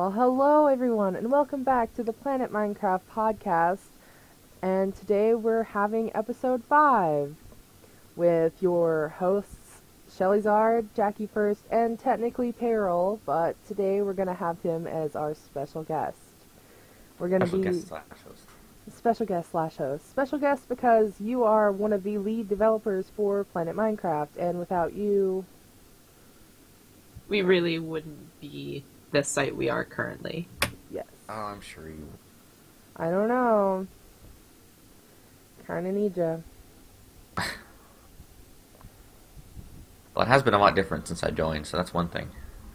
Well, hello everyone, and welcome back to the Planet Minecraft podcast. And today we're having episode 5 with your hosts Shelly Zard, Jackie First, and technically Payroll, but today we're going to have him as our special guest. We're going to Special be guest slash host. special guest slash host. Special guest because you are one of the lead developers for Planet Minecraft, and without you, we really wouldn't be the site we are currently. yes. Oh, I'm sure you. I don't know. Kinda need ya. Well, it has been a lot different since I joined, so that's one thing.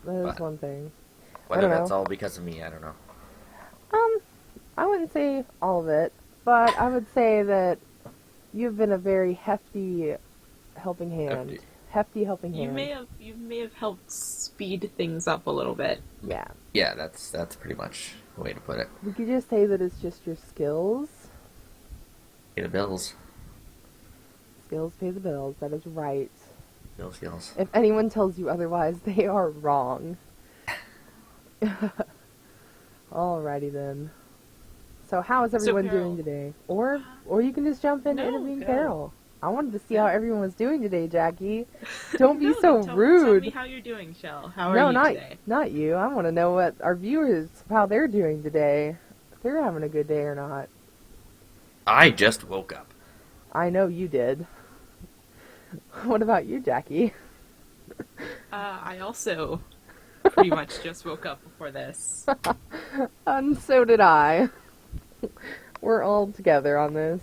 That is But one thing. whether don't that's know. all because of me, I don't know. I wouldn't say all of it, but I would say that you've been a very hefty helping hand. Hefty helping hand. You may have helped speed things up a little bit. Yeah. Yeah, that's pretty much the way to put it. We could just say that it's just your skills. Pay the bills. Skills pay the bills. That is right. Skills. If anyone tells you otherwise, they are wrong. Alrighty then. So how is everyone Carol- doing today? Or you can just jump into No, interviewing go. Carol. I wanted to see how everyone was doing today, Jackie. Don't be No, so tell rude. me how you're doing, Shell. How are No, you not today? not you. I want to know what our viewers how they're doing today. If they're having a good day or not. I just woke up. I know you did. What about you, Jackie? I also pretty much just woke up before this. And so did I. We're all together on this.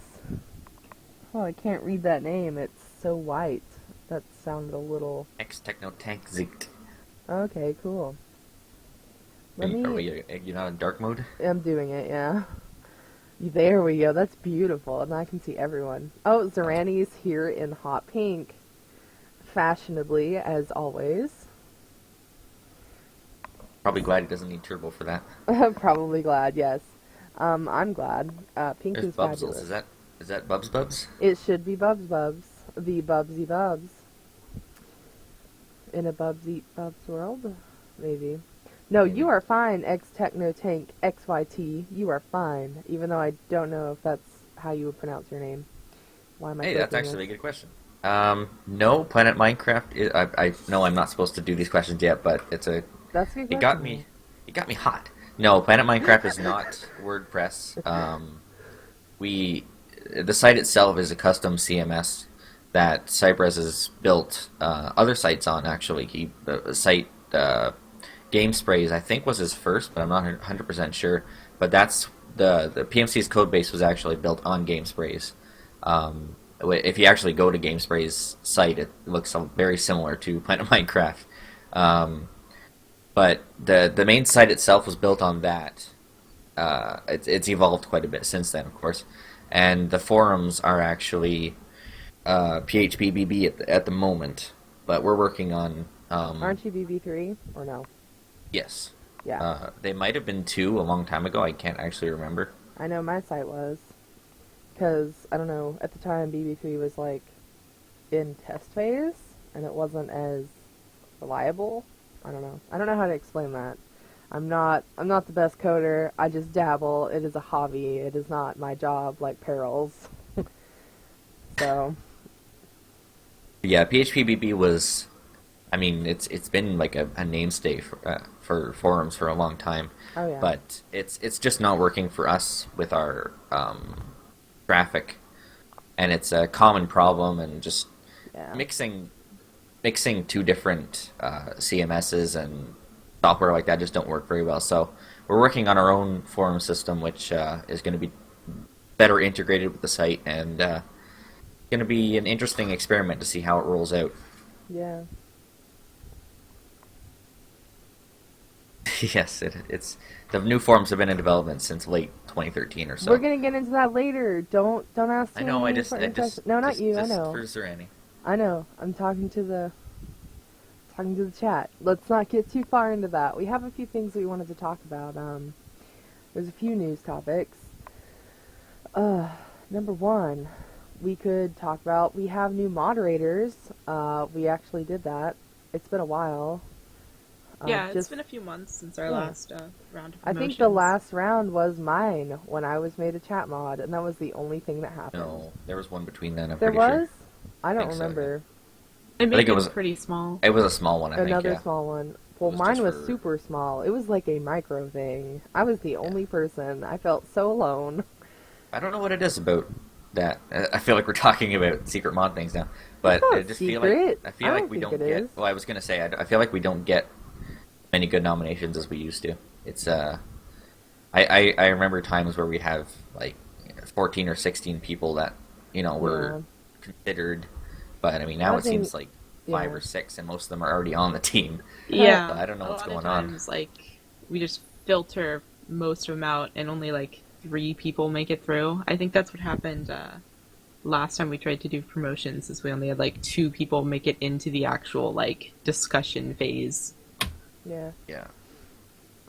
Oh, I can't read that name. It's so white. That sounded a little... Ex Techno Tank Zigged. Okay, cool. Are you not in dark mode? I'm doing it, yeah. There we go. That's beautiful. And I can see everyone. Oh, Zorani's here in hot pink. Fashionably, as always. Probably glad he doesn't need turbo for that. Probably glad, yes. I'm glad. Pink There's is Bubsles. fabulous. Is that Bubs? It should be Bubs. The Bubsy Bubs. In a Bubs Eat Bubs world? Maybe. No, Maybe. you are fine, Techno Tank XYT. You are fine. Even though I don't know if that's how you would pronounce your name. Why am I Hey, that's clicking actually a this? good question. No, Planet Minecraft. I know I'm not supposed to do these questions yet, but it's a. That's a good It got question. me. It got me hot. No, Planet Minecraft is not WordPress. The site itself is a custom CMS that Cypress has built other sites on. Actually, the site Game Sprays I think was his first, but I'm not 100% sure. But that's the PMC's code base was actually built on Game Sprays. If you actually go to Game Spray's site, it looks very similar to Planet Minecraft. But the main site itself was built on that. It's evolved quite a bit since then, of course. And the forums are actually PHP BB at the moment. But we're working on... Aren't you BB3? Or no? Yes. Yeah. They might have been 2 a long time ago. I can't actually remember. I know my site was. Because, I don't know, at the time BB3 was like in test phase. And it wasn't as reliable. I don't know. I don't know how to explain that. I'm not the best coder. I just dabble. It is a hobby. It is not my job like Perils. So, Yeah, PHP BB was... I mean, it's been like a mainstay for forums for a long time. oh yeah. But it's just not working for us with our traffic. And it's a common problem, and just yeah. mixing 2 different CMSs and software like that just don't work very well. So we're working on our own forum system, which is going to be better integrated with the site, and going to be an interesting experiment to see how it rolls out. Yeah. Yes, it's the new forums have been in development since late 2013 or so. We're gonna get into that later. Don't ask I too know. I many just important questions. No, not just, you. Just I know. for Serani. I know. I'm talking to the chat. Let's not get too far into that. We have a few things we wanted to talk about. There's a few news topics. Number one, we could talk about, we have new moderators. We actually did that. It's been a while. Yeah, it's Just been a few months since our yeah. last round of I promotions. think the last round was mine when I was made a chat mod, and that was the only thing that happened. No, there was one between then. I'm There pretty sure. was? I don't think so, yeah. remember. It I think made it it was pretty small. It was a small one. I think. Another Yeah. small one. Well, was mine just was for- super small. It was like a micro thing. I was the only person. I felt so alone. I don't know what it is about that. I feel like we're talking about secret mod things now, but not I just secret. I feel I like don't we think don't it get. is. Well, I was gonna say I feel like we don't get many good nominations as we used to. It's I remember times where we have like 14 or 16 people that were considered, but I mean now I it think- seems like 5 yeah. or 6, and most of them are already on the team. Yeah, So I don't know a what's lot going of on. times, like we just filter most of them out, and only like 3 people make it through. I think that's what happened last time we tried to do promotions. Is we only had like 2 people make it into the actual like discussion phase. Yeah. Yeah.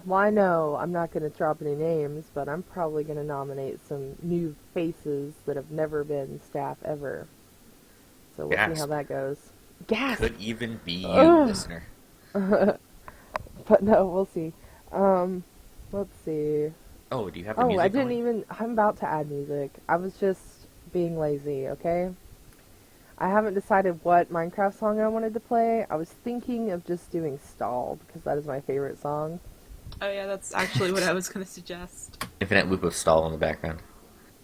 Well, I know I'm not going to drop any names, but I'm probably going to nominate some new faces that have never been staff ever. So we'll see Gasp. how that goes. Gasp! Could even be you, Ugh. listener. But no, we'll see. Let's see. Oh, do you have the Oh, music I didn't going? even. I'm about to add music. I was just being lazy, okay? I haven't decided what Minecraft song I wanted to play. I was thinking of just doing Stalled, because that is my favorite song. Oh yeah, that's actually what I was going to suggest. Infinite loop of stall in the background.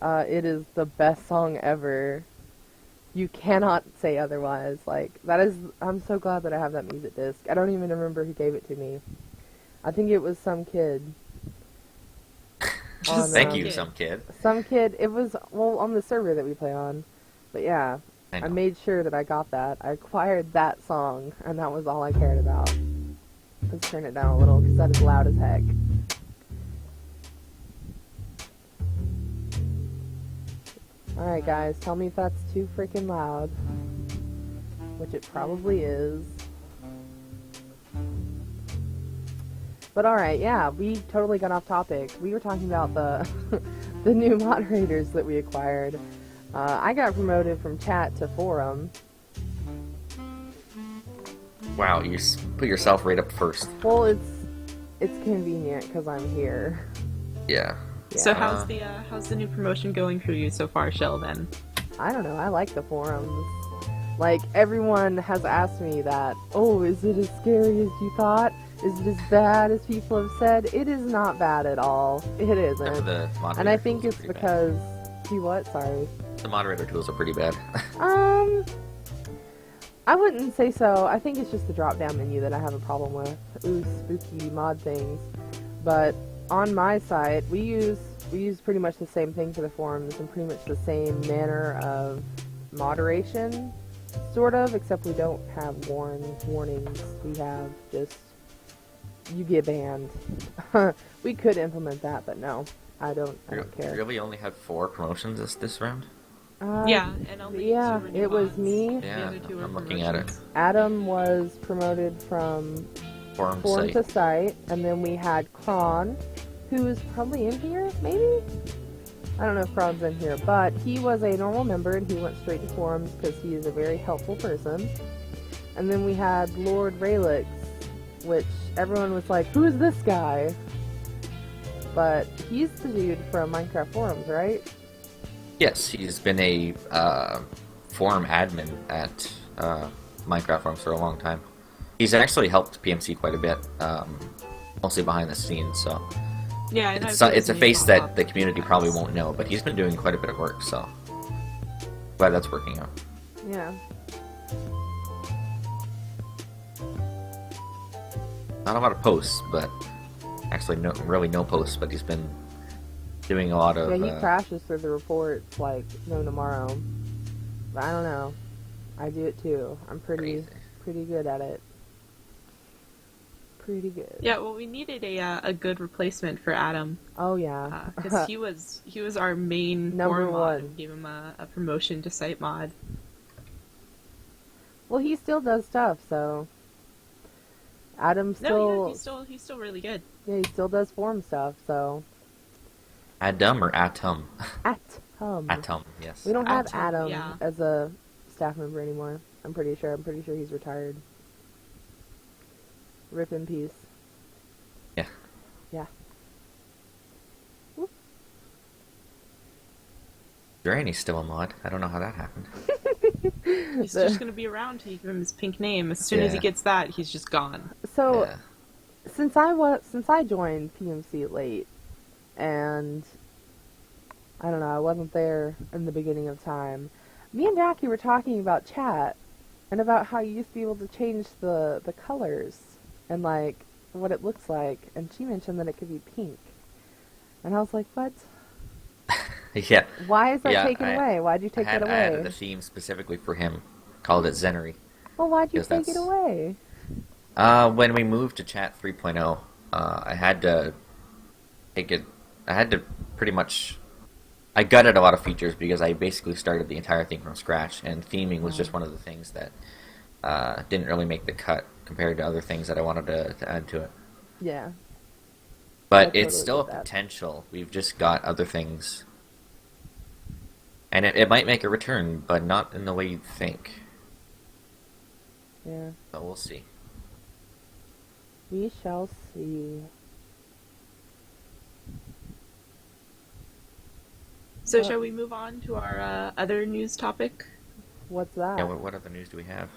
It is the best song ever. You cannot say otherwise. Like, that is. I'm so glad that I have that music disc. I don't even remember who gave it to me. I think it was some kid. Just Thank some you, kid. some kid. Some kid. It was, well, on the server that we play on. But yeah, I I know. made sure that I got that. I acquired that song, and that was all I cared about. Let's turn it down a little, because that is loud as heck. Alright guys, tell me if that's too freaking loud. Which it probably is. But alright, yeah, we totally got off topic. We were talking about the the new moderators that we acquired. I got promoted from chat to forum. Wow, you put yourself right up first. Well, it's convenient because I'm here. Yeah. So Yeah. how's the new promotion going for you so far, Shell? Then I don't know, I like the forums. Like, everyone has asked me that, oh, is it as scary as you thought? Is it as bad as people have said? It is not bad at all. It Except for isn't. the moderator And I think tools it's are pretty because... See what? Sorry. bad. The moderator tools are pretty bad. I wouldn't say so. I think it's just the drop-down menu that I have a problem with. Ooh, spooky mod things. But on my site, we use pretty much the same thing for the forums and pretty much the same manner of moderation, sort of, except we don't have warnings. We have just, you get banned. We could implement that, but no. I don't care. You really only had 4 promotions this round? yeah, and only yeah, 2 were new it was mods. me. The Yeah, other 2 were I'm looking at it. promotions. Adam was promoted from Forum forum site. to site, and then we had Kron, who is probably in here, maybe? I don't know if Kron's in here, but he was a normal member, and he went straight to forums because he is a very helpful person. And then we had Lord Raelix, which everyone was like, who is this guy? But he's the dude from Minecraft forums, right? Yes, he's been a forum admin at Minecraft forums for a long time. He's actually helped PMC quite a bit, mostly behind the scenes, so... Yeah, and It's I've a seen face pop that up. the community probably won't know, but he's been doing quite a bit of work, so... Glad that's working out. Yeah. Not a lot of posts, but... Actually, really no posts, but he's been doing a lot of... Yeah, he crashes through the reports like no tomorrow. But I don't know. I do it too. I'm Crazy. pretty good at it. Pretty good. Yeah, well, we needed a good replacement for Adam Oh yeah. because he was our main Number forum mod one. and gave him a promotion to site mod. Well, he still does stuff, so Adam No, yeah, still he's still really good. yeah, he still does forum stuff, so Adam or Atom? Atom. Atom, yes. We don't have Atom, Adam yeah. as a staff member anymore. I'm pretty sure he's retired. Rip in peace. Yeah. Yeah. Whoop. Granny's still a mod. I don't know how that happened. He's just gonna be around to give him his pink name. As soon as he Yeah. gets that, he's just gone. So Yeah. since I joined PMC late, and I don't know, I wasn't there in the beginning of time. Me and Jackie were talking about chat and about how you used to be able to change the colors and like what it looks like, and she mentioned that it could be pink. And I was like, "What? Yeah. Why is that Yeah, taken away? Why'd you take that I added away?" a theme specifically for him, called it Zenery. Well, why'd you Because take it that's away? when we moved to Chat 3.0, I had to take it. I had to pretty much. I gutted a lot of features because I basically started the entire thing from scratch, and theming was just one of the things that didn't really make the cut compared to other things that I wanted to add to it. Yeah. But I it's totally still a get that. potential. We've just got other things. And it might make a return, but not in the way you'd think. Yeah. But we'll see. We shall see. So shall we move on to our other news topic? What's that? Yeah, what other news do we have?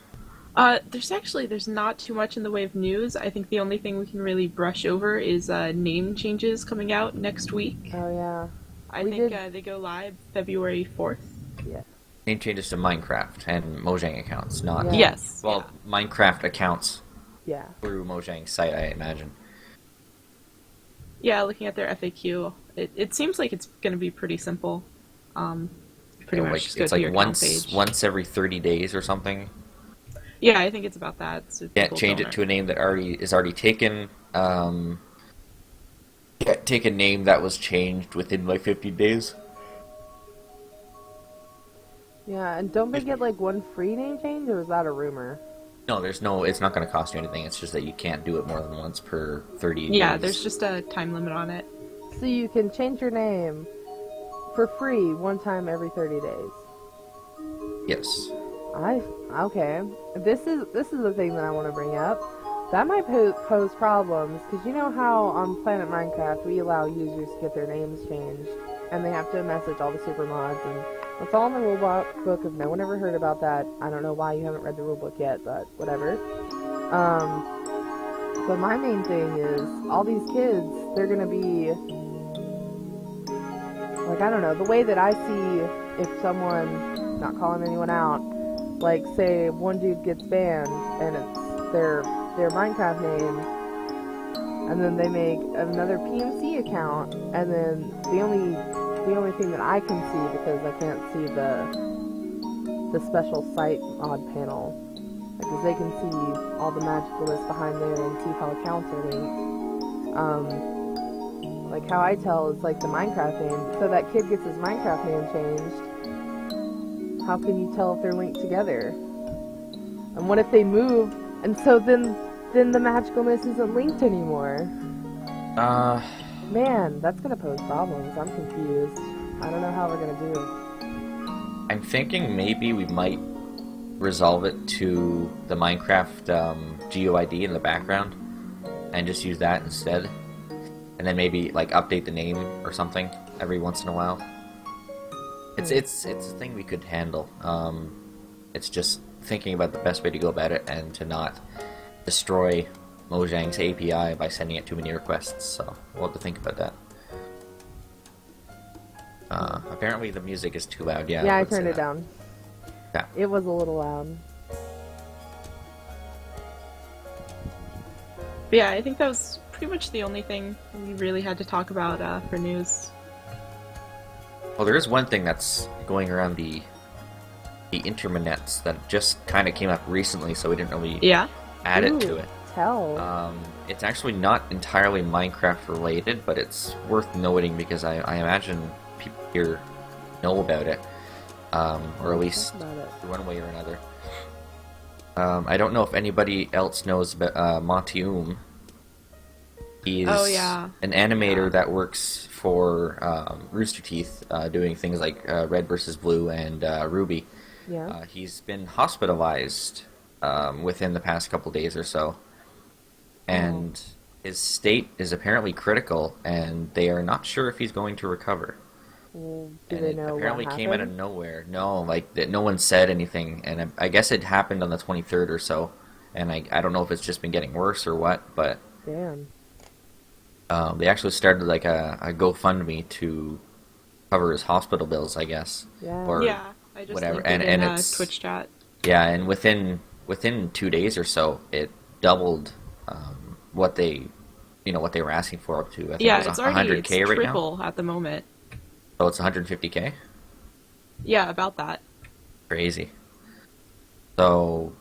There's not too much in the way of news. I think the only thing we can really brush over is name changes coming out next week. Oh yeah. I We think did- they go live February 4th. Yeah. Name changes to Minecraft and Mojang accounts, not... Yeah. Yes. Well, Minecraft accounts Yeah. through Mojang's site, I imagine. Yeah, looking at their FAQ, it seems like it's going to be pretty simple. Pretty much just go it's to like your account once page. once every 30 days or something. Yeah, I think it's about that. So Can't people change don't it to a name that is already taken. Can't take a name that was changed within like 50 days. Yeah, and don't they get like one free name change, or is that a rumor? No, it's not going to cost you anything. It's just that you can't do it more than once per 30 Yeah, days. there's just a time limit on it. So you can change your name for free one time every 30 days. Yes. Okay. This is the thing that I want to bring up. That might pose problems, because you know how on PlanetMinecraft we allow users to get their names changed, and they have to message all the super mods, and it's all in the rulebook. If no one ever heard about that, I don't know why you haven't read the rulebook yet, but whatever. But my main thing is all these kids, they're gonna be like, I don't know, the way that I see if someone, not calling anyone out, like say one dude gets banned and it's their Minecraft name, and then they make another PMC account, and then the only thing that I can see, because I can't see the special site mod panel, because they can see all the magicalness behind there and see how accounts are linked. Like how I tell is like the Minecraft name. So that kid gets his Minecraft name changed. How can you tell if they're linked together? And what if they move, and so then the magicalness isn't linked anymore? Man, that's gonna pose problems. I'm confused. I don't know how we're gonna do. I'm thinking maybe we might resolve it to the Minecraft GUID in the background and just use that instead. And then maybe like update the name or something every once in a while. It's a thing we could handle. It's just thinking about the best way to go about it and to not destroy Mojang's API by sending it too many requests. So we'll have to think about that. Apparently the music is too loud. Yeah, Yeah, I would say turned it that. down. Yeah. It was a little loud. But yeah, I think that was pretty much the only thing we really had to talk about for news. Well, there is one thing that's going around the internets that just kind of came up recently, so we didn't really Yeah? add it Ooh, to it. Tell. It's actually not entirely Minecraft related, but it's worth noting because I imagine people here know about it, or at least Talk about it. one way or another. I don't know if anybody else knows about Monty. He's Oh, yeah. an animator Yeah. that works for Rooster Teeth, doing things like Red vs. Blue and Ruby. Yeah. He's been hospitalized within the past couple days or so. Oh, and his state is apparently critical, and they are not sure if he's going to recover. well, do And they it know what apparently came out of happened? nowhere. No, like that, no one said anything, and I guess it happened on the 23rd or so. And I don't know if it's just been getting worse or what, but Damn. they actually started like a GoFundMe to cover his hospital bills, I guess, Yeah. or Yeah, I just whatever. linked it in And it's Twitch chat. yeah, and within 2 days or so, it doubled what they what they were asking for up to. I think it Yeah, was it's already it's 100K right now. triple at the moment. So it's 150K. Yeah, about that. Crazy. So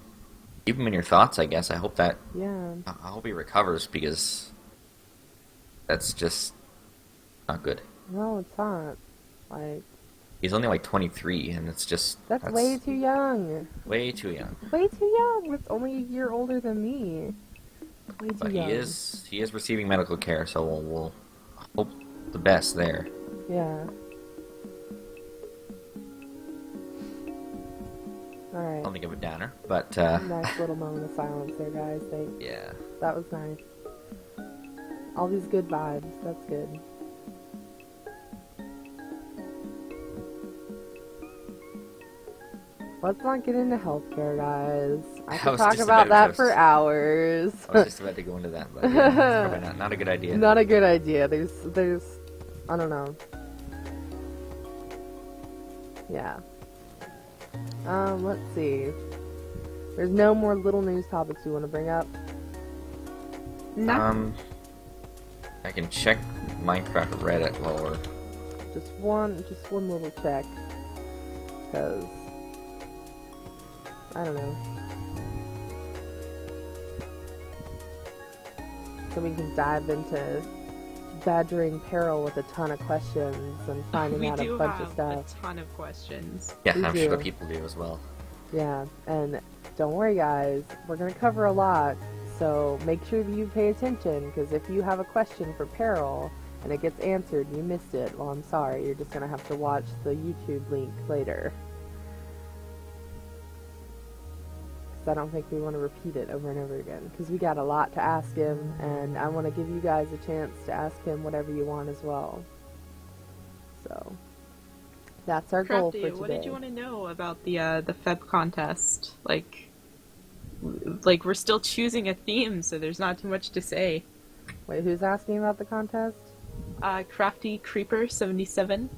keep him in your thoughts, I guess. Yeah. I hope he recovers because that's just not good. No, it's not. Like, He's only like 23, and that's way too young. way too young. Way too young. That's only a year older than me. Way too But young. he is receiving medical care, so we'll hope the best there. Yeah. Alright. I don't think of a downer, but Nice little moment of silence there, guys. Thanks. yeah. That was nice. All these good vibes. That's good. Let's not get into healthcare, guys. I I could was talk just about about that for to- hours. I was just about to go into that, but yeah, it's probably not a good idea. Not a good idea. There's, I don't know. Yeah. Let's see. There's no more little news topics you want to bring up? No. I can check Minecraft Reddit while we're Just one little check. Because, I don't know. So we can dive into badgering Peril with a ton of questions and finding We out a do bunch of have stuff. a ton of questions. yeah, We I'm sure do. people do as well. Yeah, and don't worry guys, we're going to cover a lot, so make sure that you pay attention, because if you have a question for Peril and it gets answered and you missed it, well, I'm sorry, you're just going to have to watch the YouTube link later. Because I don't think we want to repeat it over and over again, because we got a lot to ask him, and I want to give you guys a chance to ask him whatever you want as well. So, that's our goal for Crafty, today. what did you want to know about the Feb contest? Like we're still choosing a theme, so there's not too much to say. Wait, who's asking about the contest? Crafty Creeper 77.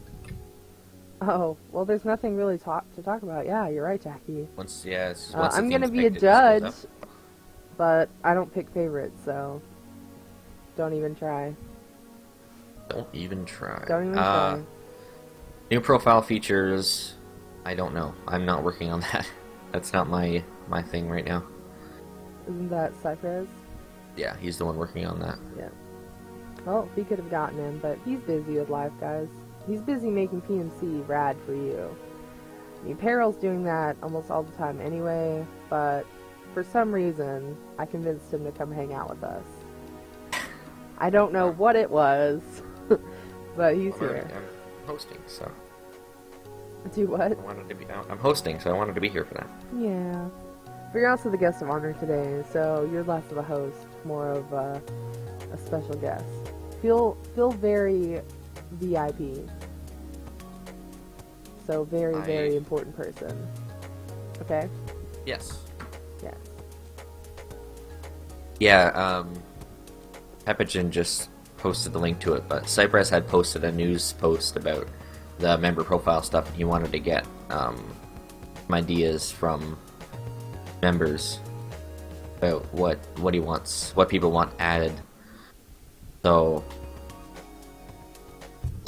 Oh, well, there's nothing really to talk about. Yeah, you're right, Jackie. Once the I'm gonna theme's be a picked, it just goes judge, up. but I don't pick favorites, so don't even try. Don't even try. Don't even try. New profile features. I don't know. I'm not working on that. That's not my thing right now. Isn't that Cypress? Yeah, he's the one working on that. Yeah. Well, we could have gotten him, but he's busy with life, guys. He's busy making PMC rad for you. I mean, Peril's doing that almost all the time anyway, but for some reason, I convinced him to come hang out with us. I don't know what it was, but he's here. I'm hosting, so Do what? I wanted to be. I'm hosting, so I wanted to be here for that. Yeah. But you're also the guest of honor today, so you're less of a host, more of a special guest. Feel very VIP. So very important person. Okay? Yes. Yes. Yeah. Epigen just posted the link to it, but Cypress had posted a news post about the member profile stuff, and he wanted to get some ideas from members about what he wants, what people want added. So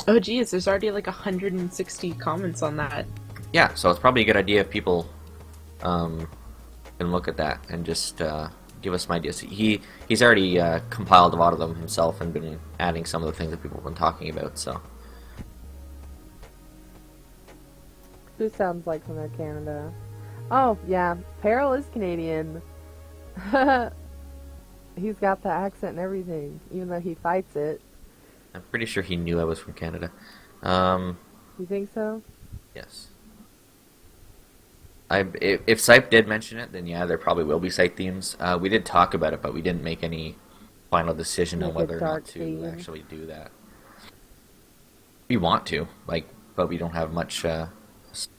Oh geez, there's already like 160 comments on that. yeah, so it's probably a good idea if people can look at that and just give us some ideas. He's already compiled a lot of them himself and been adding some of the things that people have been talking about. So Who sounds like from Canada? Oh, yeah. Peril is Canadian. He's got the accent and everything, even though he fights it. I'm pretty sure he knew I was from Canada. You think so? Yes. If Sype did mention it, then yeah, there probably will be site themes. We did talk about it, but we didn't make any final decision on Make a whether or not dark to theme. actually do that. We want to, like, but we don't have much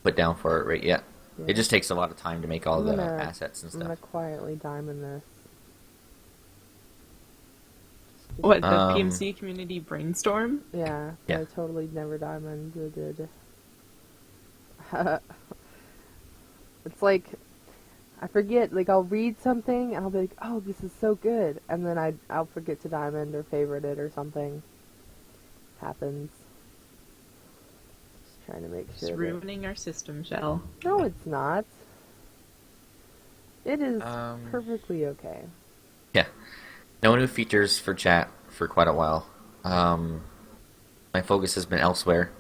put down for it right yet. It Yeah. just takes a lot of time to make all the assets and I'm gonna stuff. quietly diamond this. What, the Um, PMC community brainstorm? Yeah, Yeah. I totally never diamonded. It's like I forget. Like I'll read something and I'll be like, "Oh, this is so good," and then I'll forget to diamond or favorite it or something. Happens. Just trying to make It's sure. ruining our system, Shell. No, it's not. It is Um, perfectly okay. yeah. No new features for chat for quite a while. My focus has been elsewhere,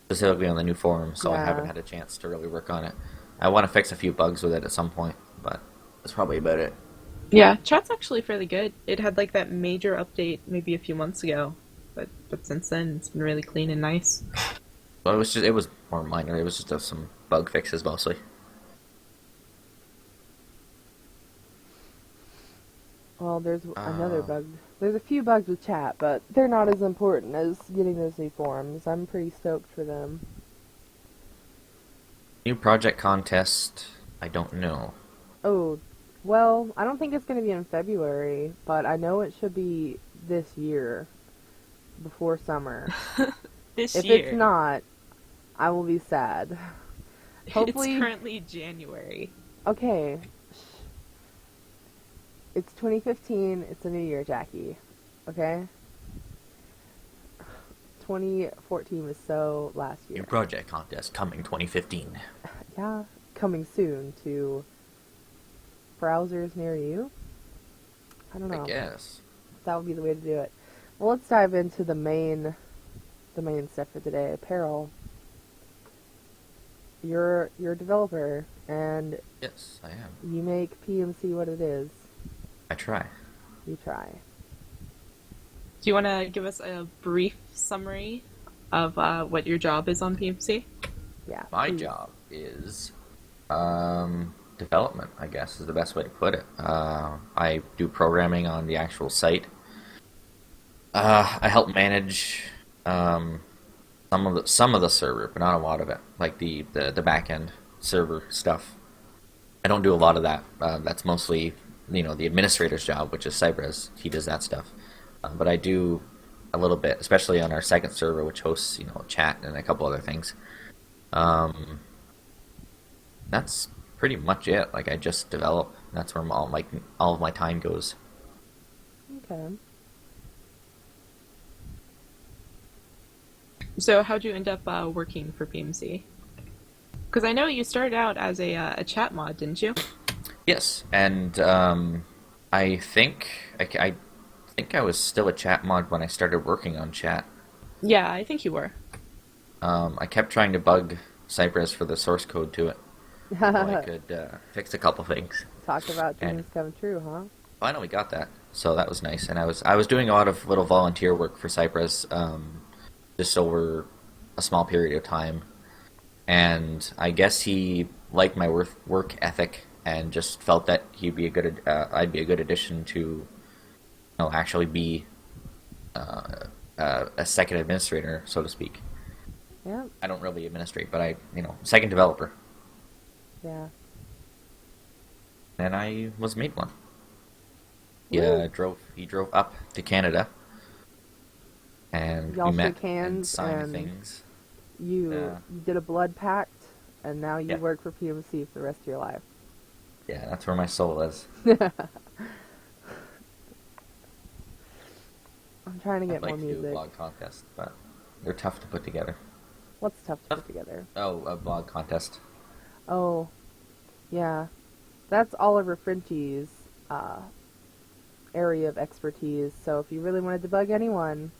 specifically on the new forum, so I haven't Yeah. had a chance to really work on it. I want to fix a few bugs with it at some point, but that's probably about it. Yeah, chat's actually fairly good. It had like that major update maybe a few months ago, but since then it's been really clean and nice. Well, it was more minor. It was just some bug fixes mostly. Well, there's another Uh, bug. There's a few bugs with chat, but they're not as important as getting those new forums. I'm pretty stoked for them. New project contest. I don't know. Oh, well, I don't think it's going to be in February, but I know it should be this year, before summer. This If year, it's not, I will be sad. Hopefully, it's currently January. okay. It's 2015. It's a new year, Jackie. Okay? 2014 was so last New year. project contest coming 2015. Yeah, coming soon to browsers near you. I don't know. I guess. That would be the way to do it. Well, let's dive into the main stuff for today. Apparel. You're a developer, and Yes, I am. you make PMC what it is. I try. You try. Do you want to give us a brief summary of what your job is on PMC? Yeah. My please. job is development, I guess is the best way to put it. I do programming on the actual site. I help manage some of the server, but not a lot of it, like the back end server stuff. I don't do a lot of that. That's mostly the administrator's job, which is Cypress. He does that stuff. But I do a little bit, especially on our second server, which hosts chat and a couple other things. That's pretty much it. Like I just develop. That's where all of my time goes. Okay. So, how'd you end up working for PMC? Because I know you started out as a chat mod, didn't you? Yes, and I think I think I was still a chat mod when I started working on chat. Yeah, I think you were. I kept trying to bug Cypress for the source code to it, so I could fix a couple things. Talk about And dreams come true, huh? finally got that, so that was nice. And I was doing a lot of little volunteer work for Cypress, just over a small period of time. And I guess he liked my work ethic and just felt that I'd be a good addition to actually be a second administrator, so to speak. Yeah. I don't really administrate, but second developer. Yeah. And I was made one. Woo. He drove up to Canada, and Y'all we met shook hands and signed and things. You did a blood pact, and now you Yeah. work for PMC for the rest of your life. Yeah, that's where my soul is. I'm trying to I'd get like more to do a music. blog contest, but they're tough to put together. What's tough to put together? Oh, a blog contest. Oh, yeah. That's Oliver Frenchie's area of expertise. So if you really want to debug anyone,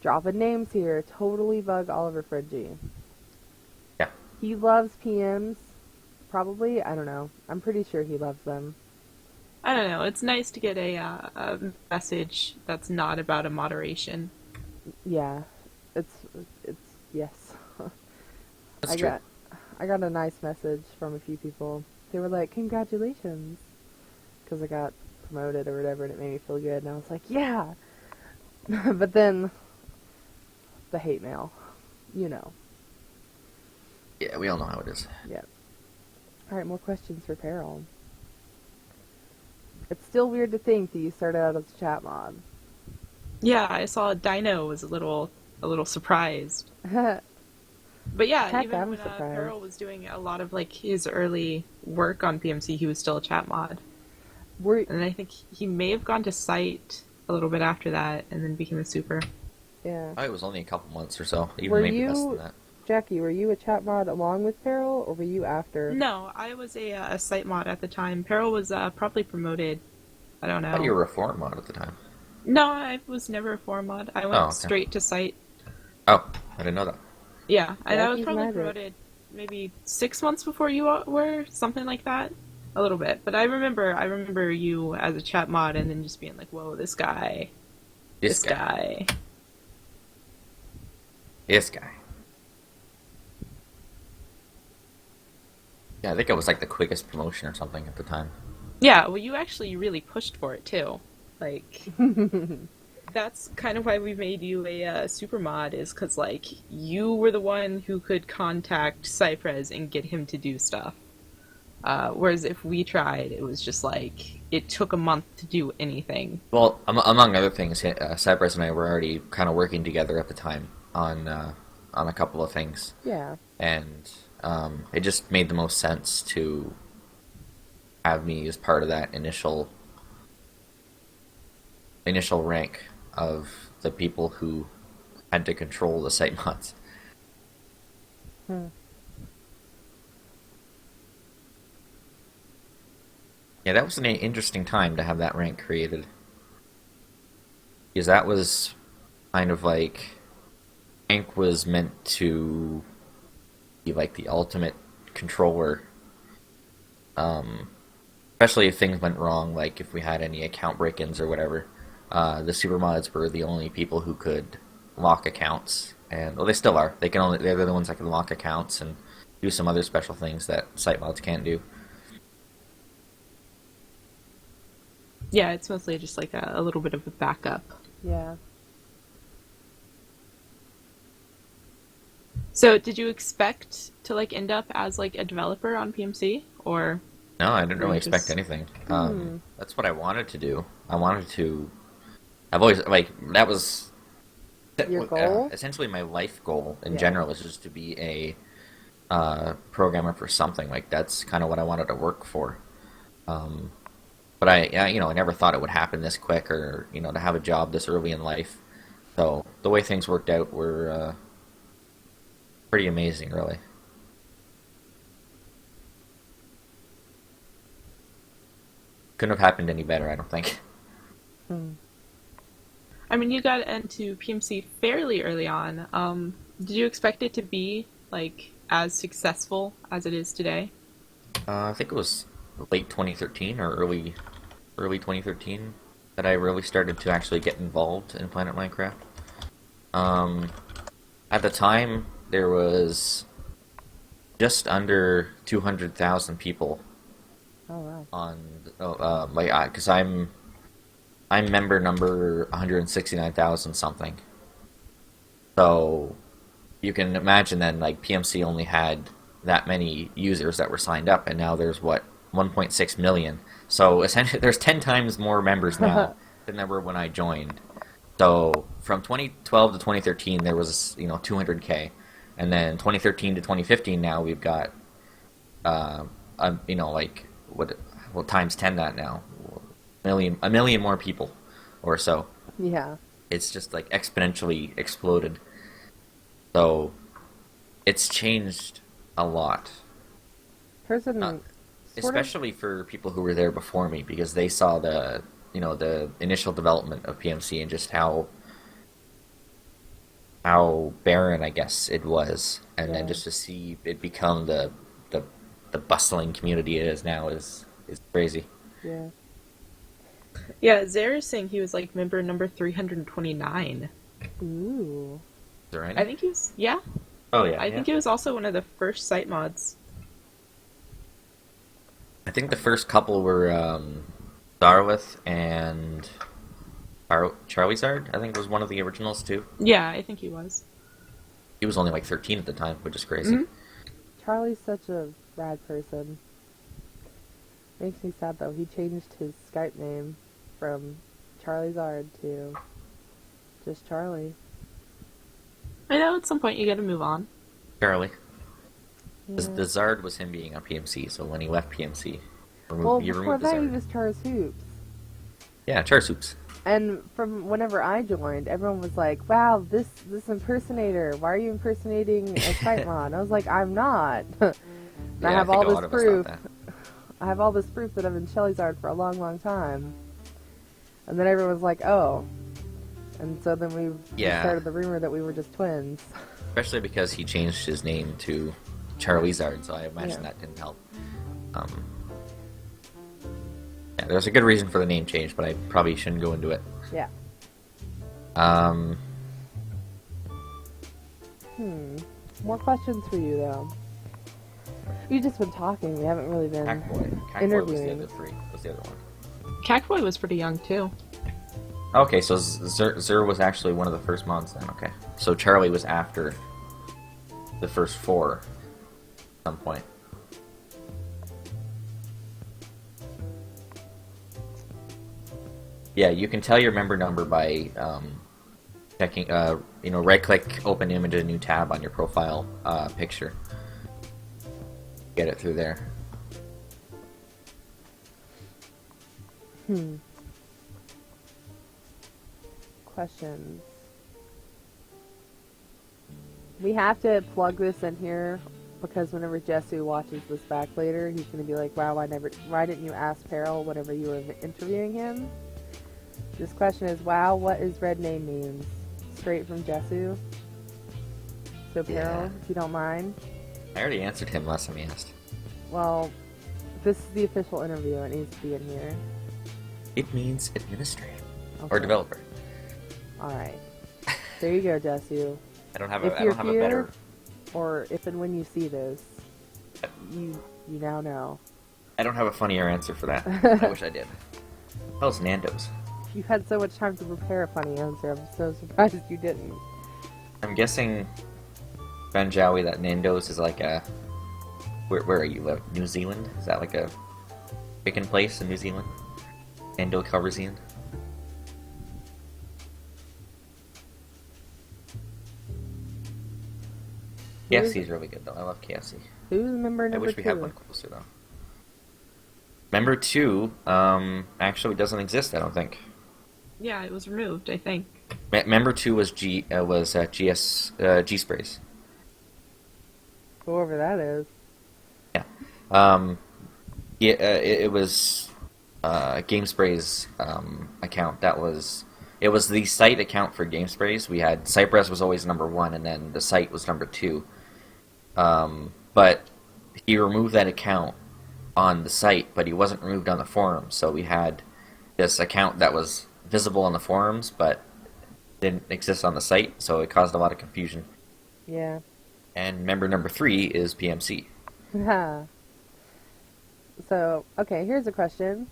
dropping names here, totally bug Oliver Frenchie. Yeah. He loves PMs, probably. I don't know. I'm pretty sure he loves them. I don't know. It's nice to get a message that's not about a moderation. Yeah, it's yes. That's I true. got a nice message from a few people. They were like, "Congratulations," because I got promoted or whatever, and it made me feel good, and I was like, yeah. But then the hate mail, you know. Yeah, we all know how it is. Yep. All right, more questions for Peril. It's still weird to think that you started out as a chat mod. Yeah, I saw Dino was a little surprised. But yeah, Heck, even I'm when surprised. Peril was doing a lot of like his early work on PMC, he was still a chat mod. Were And I think he may have gone to site a little bit after that and then became a super. yeah. Oh, it was only a couple months or so, even Were maybe less you- than that. Jackie, were you a chat mod along with Peril, or were you after? No, I was a site mod at the time. Peril was probably promoted. I don't I know. thought you were a forum mod at the time. No, I was never a forum mod. I went Oh, okay. straight to site. Oh, I didn't know that. Yeah, and I was Jackie's probably magic. promoted maybe 6 months before you were, something like that. A little bit, but I remember you as a chat mod, and then just being like, "Whoa, this guy, This guy. guy." This guy. Yeah, I think it was like the quickest promotion or something at the time. Yeah, well, you actually really pushed for it too. Like, that's kind of why we made you a super mod, is because like you were the one who could contact Cypress and get him to do stuff. Whereas if we tried, it was just like it took a month to do anything. Well, among other things, Cypress and I were already kind of working together at the time on a couple of things, Yeah. and it just made the most sense to have me as part of that initial rank of the people who had to control the site mods. Hmm. Yeah, that was an interesting time to have that rank created. Because that was kind of like... rank was meant to be like the ultimate controller. Especially if things went wrong, like if we had any account break-ins or whatever. The supermods were the only people who could lock accounts. And, well, they still are. They're the ones that can lock accounts and do some other special things that site mods can't do. Yeah, it's mostly just like a little bit of a backup. Yeah. So, did you expect to like end up as like a developer on PMC, or? No, I didn't Or really just- expect anything. That's what I wanted to do. I've always, like, that was... Your goal? Essentially my life goal in Yeah. general is just to be a programmer for something. Like, that's kind of what I wanted to work for. But I never thought it would happen this quick, or, to have a job this early in life. So, the way things worked out were pretty amazing, really. Couldn't have happened any better, I don't think. Hmm. I mean, you got into PMC fairly early on. Did you expect it to be like as successful as it is today? I think it was late 2013 or early 2013 that I really started to actually get involved in Planet Minecraft. At the time, there was just under 200,000 people Oh wow. on because I'm member number 169,000 something. So you can imagine then, like, PMC only had that many users that were signed up, and now there's 1.6 million. So essentially, there's 10 times more members now than there were when I joined. So from 2012 to 2013, there was 200K, and then 2013 to 2015, now we've got like times 10 that now, a million more people or so. Yeah. It's just like exponentially exploded. So it's changed a lot. Person. Uh, Especially for people who were there before me, because they saw the initial development of PMC and just how barren, I guess, it was, and then Yeah. just to see it become the bustling community it is now is crazy. Yeah. Yeah, Zaire is saying he was like member number 329. Ooh. Is there any? I think he was. Yeah, Oh yeah. I think he was also one of the first site mods. I think the first couple were Darwith and Charizard, I think, was one of the originals too. Yeah, I think he was. He was only like 13 at the time, which is crazy. Mhm. Charlie's such a rad person. Makes me sad though. He changed his Skype name from Charlie Zard to just Charlie. I know at some point you got to move on. Charlie. The Yeah. Zard was him being on PMC, so when he left PMC, Well, you before removed the that he Zard. was Charles Hoops. Yeah, Char Soups. And from whenever I joined, everyone was like, "Wow, this impersonator! Why are you impersonating a Skype mod?" I was like, "I'm not." And I have think all a lot this of us proof. thought that. I have all this proof that I've been Charizard for a long, long time. And then everyone was like, "Oh," and so then we Yeah. started the rumor that we were just twins. Especially because he changed his name to Charlie Zard, so I imagine Yeah. that didn't help. Yeah, there's a good reason for the name change, but I probably shouldn't go into it. Yeah. Um, More questions for you though. We've just been talking. We haven't really been Cackboy. Cackboy was the interviewing. other three. Was the other one. Cactboy was pretty young too. Okay, so Zer was actually one of the first mods then. Okay, so Charlie was after the first four at some point. Yeah, you can tell your member number by checking, right-click, open image, a new tab on your profile picture. Get it through there. Questions. We have to plug this in here because whenever Jesse watches this back later, he's going to be like, "Wow, why didn't you ask Peril whenever you were interviewing him?" This question is, "Wow, what is red name means?" Straight from Jesse. So Peril, Yeah. if you don't mind. I already answered him last time he asked. Well, this is the official interview. It needs to be in here. It means administrator or Okay. developer. All right. There you go, Jesse. I don't have If a you're better. Or if and when you see this, you now know. I don't have a funnier answer for that. I wish I did. How's Nando's? You had so much time to prepare a funny answer. I'm so surprised you didn't. I'm guessing, Banjawi, that Nando's is like a. Where are you? New Zealand? Is that like a chicken place in New Zealand? Nando Calrissian? KFC is really good though. I love KFC. Who's member I number wish we two? had one closer though. Member 2 actually doesn't exist. I don't think. Yeah, it was removed, I think. Member 2 was G Sprays. Whoever that is. Yeah. It was GameSpray's account. It was the site account for GameSprays. We had Cypress was always number 1, and then the site was number 2. But he removed that account on the site, but he wasn't removed on the forums. So we had this account that was visible on the forums, but didn't exist on the site. So it caused a lot of confusion. Yeah. And member number 3 is PMC. So, okay, here's a question.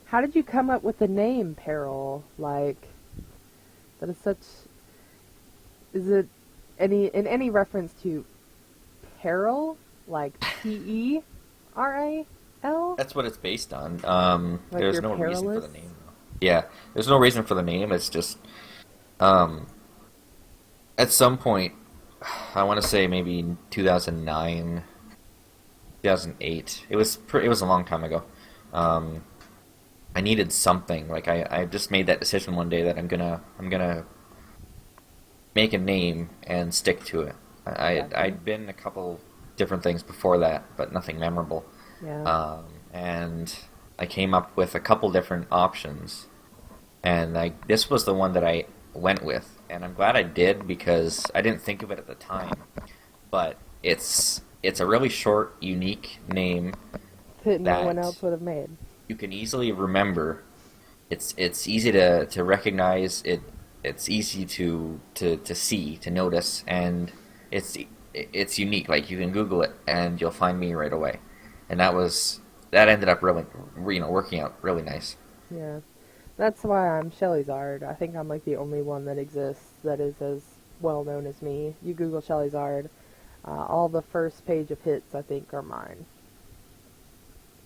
How did you come up with the name Peril? Like, that is such... Is it in any reference to peril? Like P-E-R-A-L? That's what it's based on. Like There's you're no reason for perilous? the name. Yeah, there's no reason for the name. It's just, at some point, I want to say maybe 2009, 2008. It was a long time ago. I needed something. Like I just made that decision one day that I'm gonna make a name and stick to it. I'd been a couple different things before that, but nothing memorable. Yeah. And I came up with a couple different options, and this was the one that I went with, and I'm glad I did because I didn't think of it at the time, but it's a really short, unique name That no that one else would have made. you can easily remember. It's easy to recognize it. It's easy to see, to notice, and it's unique. Like you can Google it and you'll find me right away, and that ended up really, working out really nice. Yeah. That's why I'm Shellyzard. I think I'm like the only one that exists that is as well known as me. You Google Shellyzard, all the first page of hits I think are mine.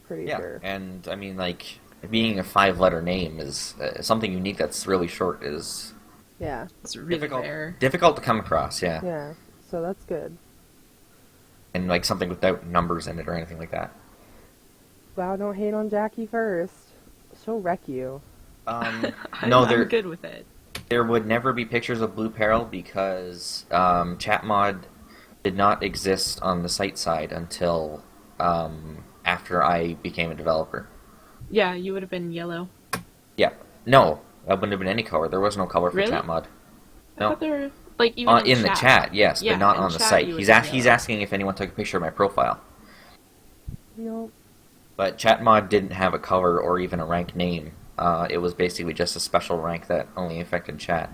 Pretty Yeah, sure. and I mean, like, being a 5-letter name is something unique that's really short is Yeah. It's really difficult rare. difficult to come across. Yeah, Yeah. So that's good. and like something without numbers in it or anything like that. Wow, don't hate on Jackie first. She'll wreck you. No, I'm good with it. there would never be pictures of Blue Peril because ChatMod did not exist on the site side until after I became a developer. Yeah, you would have been yellow. Yeah, no, that wouldn't have been any color. There was no color for Really? ChatMod. I No, thought they were like even in the chat, yes, Yeah, but not in on the chat site. you would He's be he's yellow. asking if anyone took a picture of my profile. Nope. But ChatMod didn't have a color or even a rank name. It was basically just a special rank that only affected chat.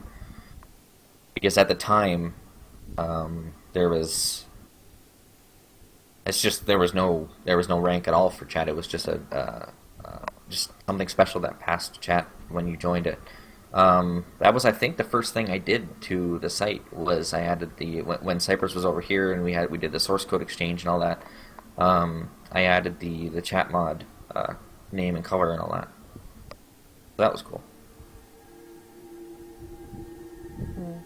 Because at the time, there was there was no rank at all for chat. It was just just something special that passed chat when you joined it. That was, I think, the first thing I did to the site was I added when Cypress was over here and we did the source code exchange and all that. I added the chat mod name and color and all that. So that was cool. Mm.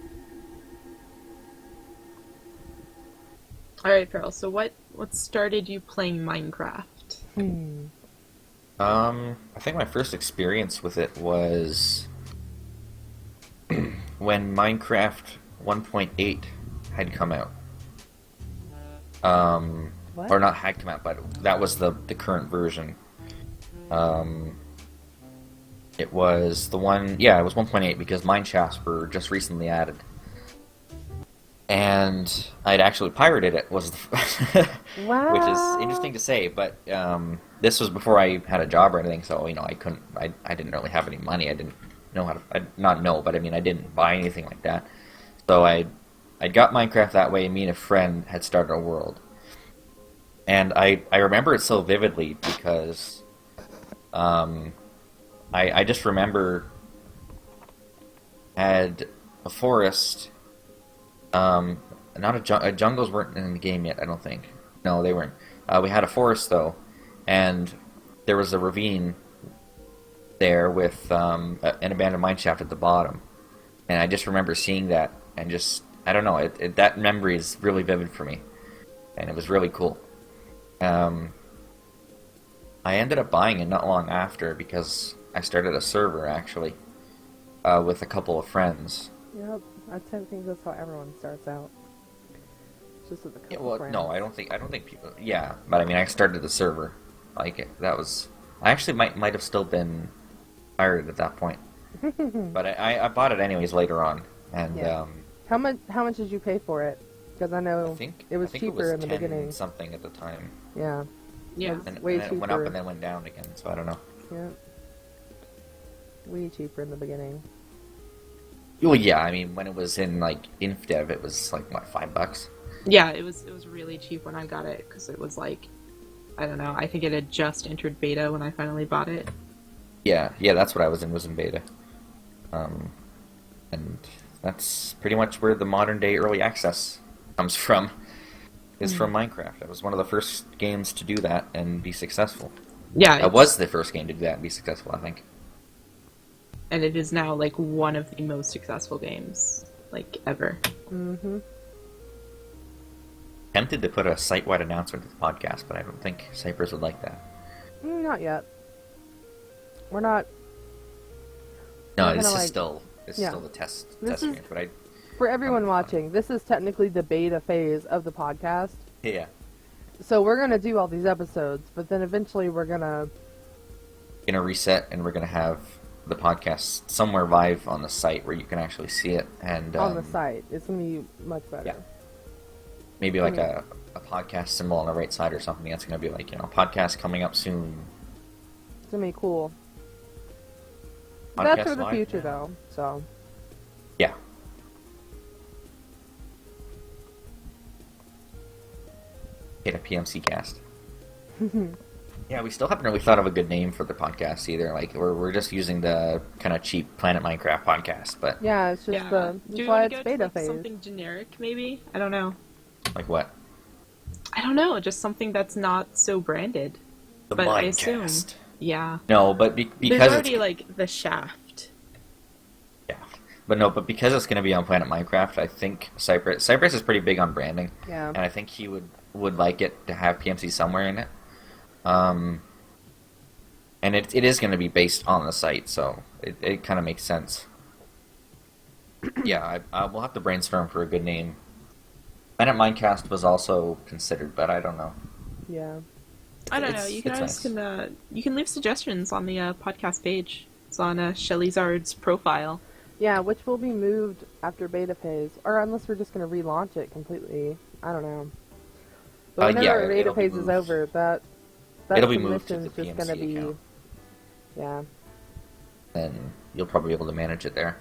All right, Pearl. So what started you playing Minecraft? Hmm. I think my first experience with it was when Minecraft 1.8 had come out. What? Or not had come out, but that was the current version. It was the one, yeah, it was 1.8 because mineshafts were just recently added. And I'd actually pirated it, was Wow. which is interesting to say, but this was before I had a job or anything, so, I didn't really have any money. I didn't know how to, not know, but I mean, I didn't buy anything like that. So I got Minecraft that way, and me and a friend had started a world. And I remember it so vividly because I just remember had a forest. Jungles weren't in the game yet, I don't think. No, they weren't. We had a forest though, and there was a ravine there with an abandoned mineshaft at the bottom. And I just remember seeing that, and just I don't know. That memory is really vivid for me, and it was really cool. I ended up buying it not long after because I started a server actually with a couple of friends. Yep. I think that's how everyone starts out. Just with a couple Yeah, well, friends. no, I don't think people. Yeah, but I mean, I started the server. That was. I actually might have still been pirated at that point, but I bought it anyways later on, and Yeah. How much did you pay for it? Because I know it was cheaper in the 10 beginning. something at the time. Yeah. Yeah. It's And, way and then it went up cheaper. and then went down again, so I don't know. Yeah. Way cheaper in the beginning. Well, yeah, I mean, when it was in, InfDev, it was, what, $5? Yeah, it was really cheap when I got it because it was like, I don't know. I think it had just entered beta when I finally bought it. Yeah, that's what I was in beta. And that's pretty much where the modern day early access comes from, is from Minecraft. It was one of the first games to do that and be successful. Yeah, It was the first game to do that and be successful, I think. and it is now like one of the most successful games ever. Mm-hmm. Tempted to put a site-wide announcement to the podcast, but I don't think Cypress would like that. Not yet. We're not. No, We're this gonna, is still yeah. still the test This is- screen, but For everyone fun. watching, this is technically the beta phase of the podcast. yeah. So we're gonna do all these episodes, but then eventually we're gonna. Gonna reset, and we're gonna have the podcast somewhere live on the site where you can actually see it, and On the site. It's gonna be much better. Yeah. Maybe like a podcast symbol on the right side or something. That's gonna be podcast coming up soon. It's gonna be cool. Podcast That's for the live future, now. though. So. Yeah. Hit a PMC cast. Yeah, we still haven't really thought of a good name for the podcast either. Like we're just using the kind of cheap Planet Minecraft podcast, but Yeah, it's just Yeah. the Do that's we why want to it's go to beta like phase. something generic, maybe? I don't know. like what? I don't know. Just something that's not so branded. The But I assume, Minecast. yeah. No, but There's because already it's like the shaft. yeah, but no, but because it's going to be on Planet Minecraft, I think Cypress is pretty big on branding, Yeah. and I think he would like it to have PMC somewhere in it. Um, and it is going to be based on the site, so it kind of makes sense. Yeah, I we'll have to brainstorm for a good name. Planet Minecast was also considered, but I don't know. Yeah. I don't know. It's- You can it's always nice. you can leave suggestions on the podcast page. It's on Shelly Zard's profile. Yeah, which will be moved after beta phase, or unless we're just going to relaunch it completely. I don't know. But Yeah, whenever beta it'll be phase is moved. over, that It'll be moved to submission's the just going to PMC be, account. yeah. Then you'll probably be able to manage it there.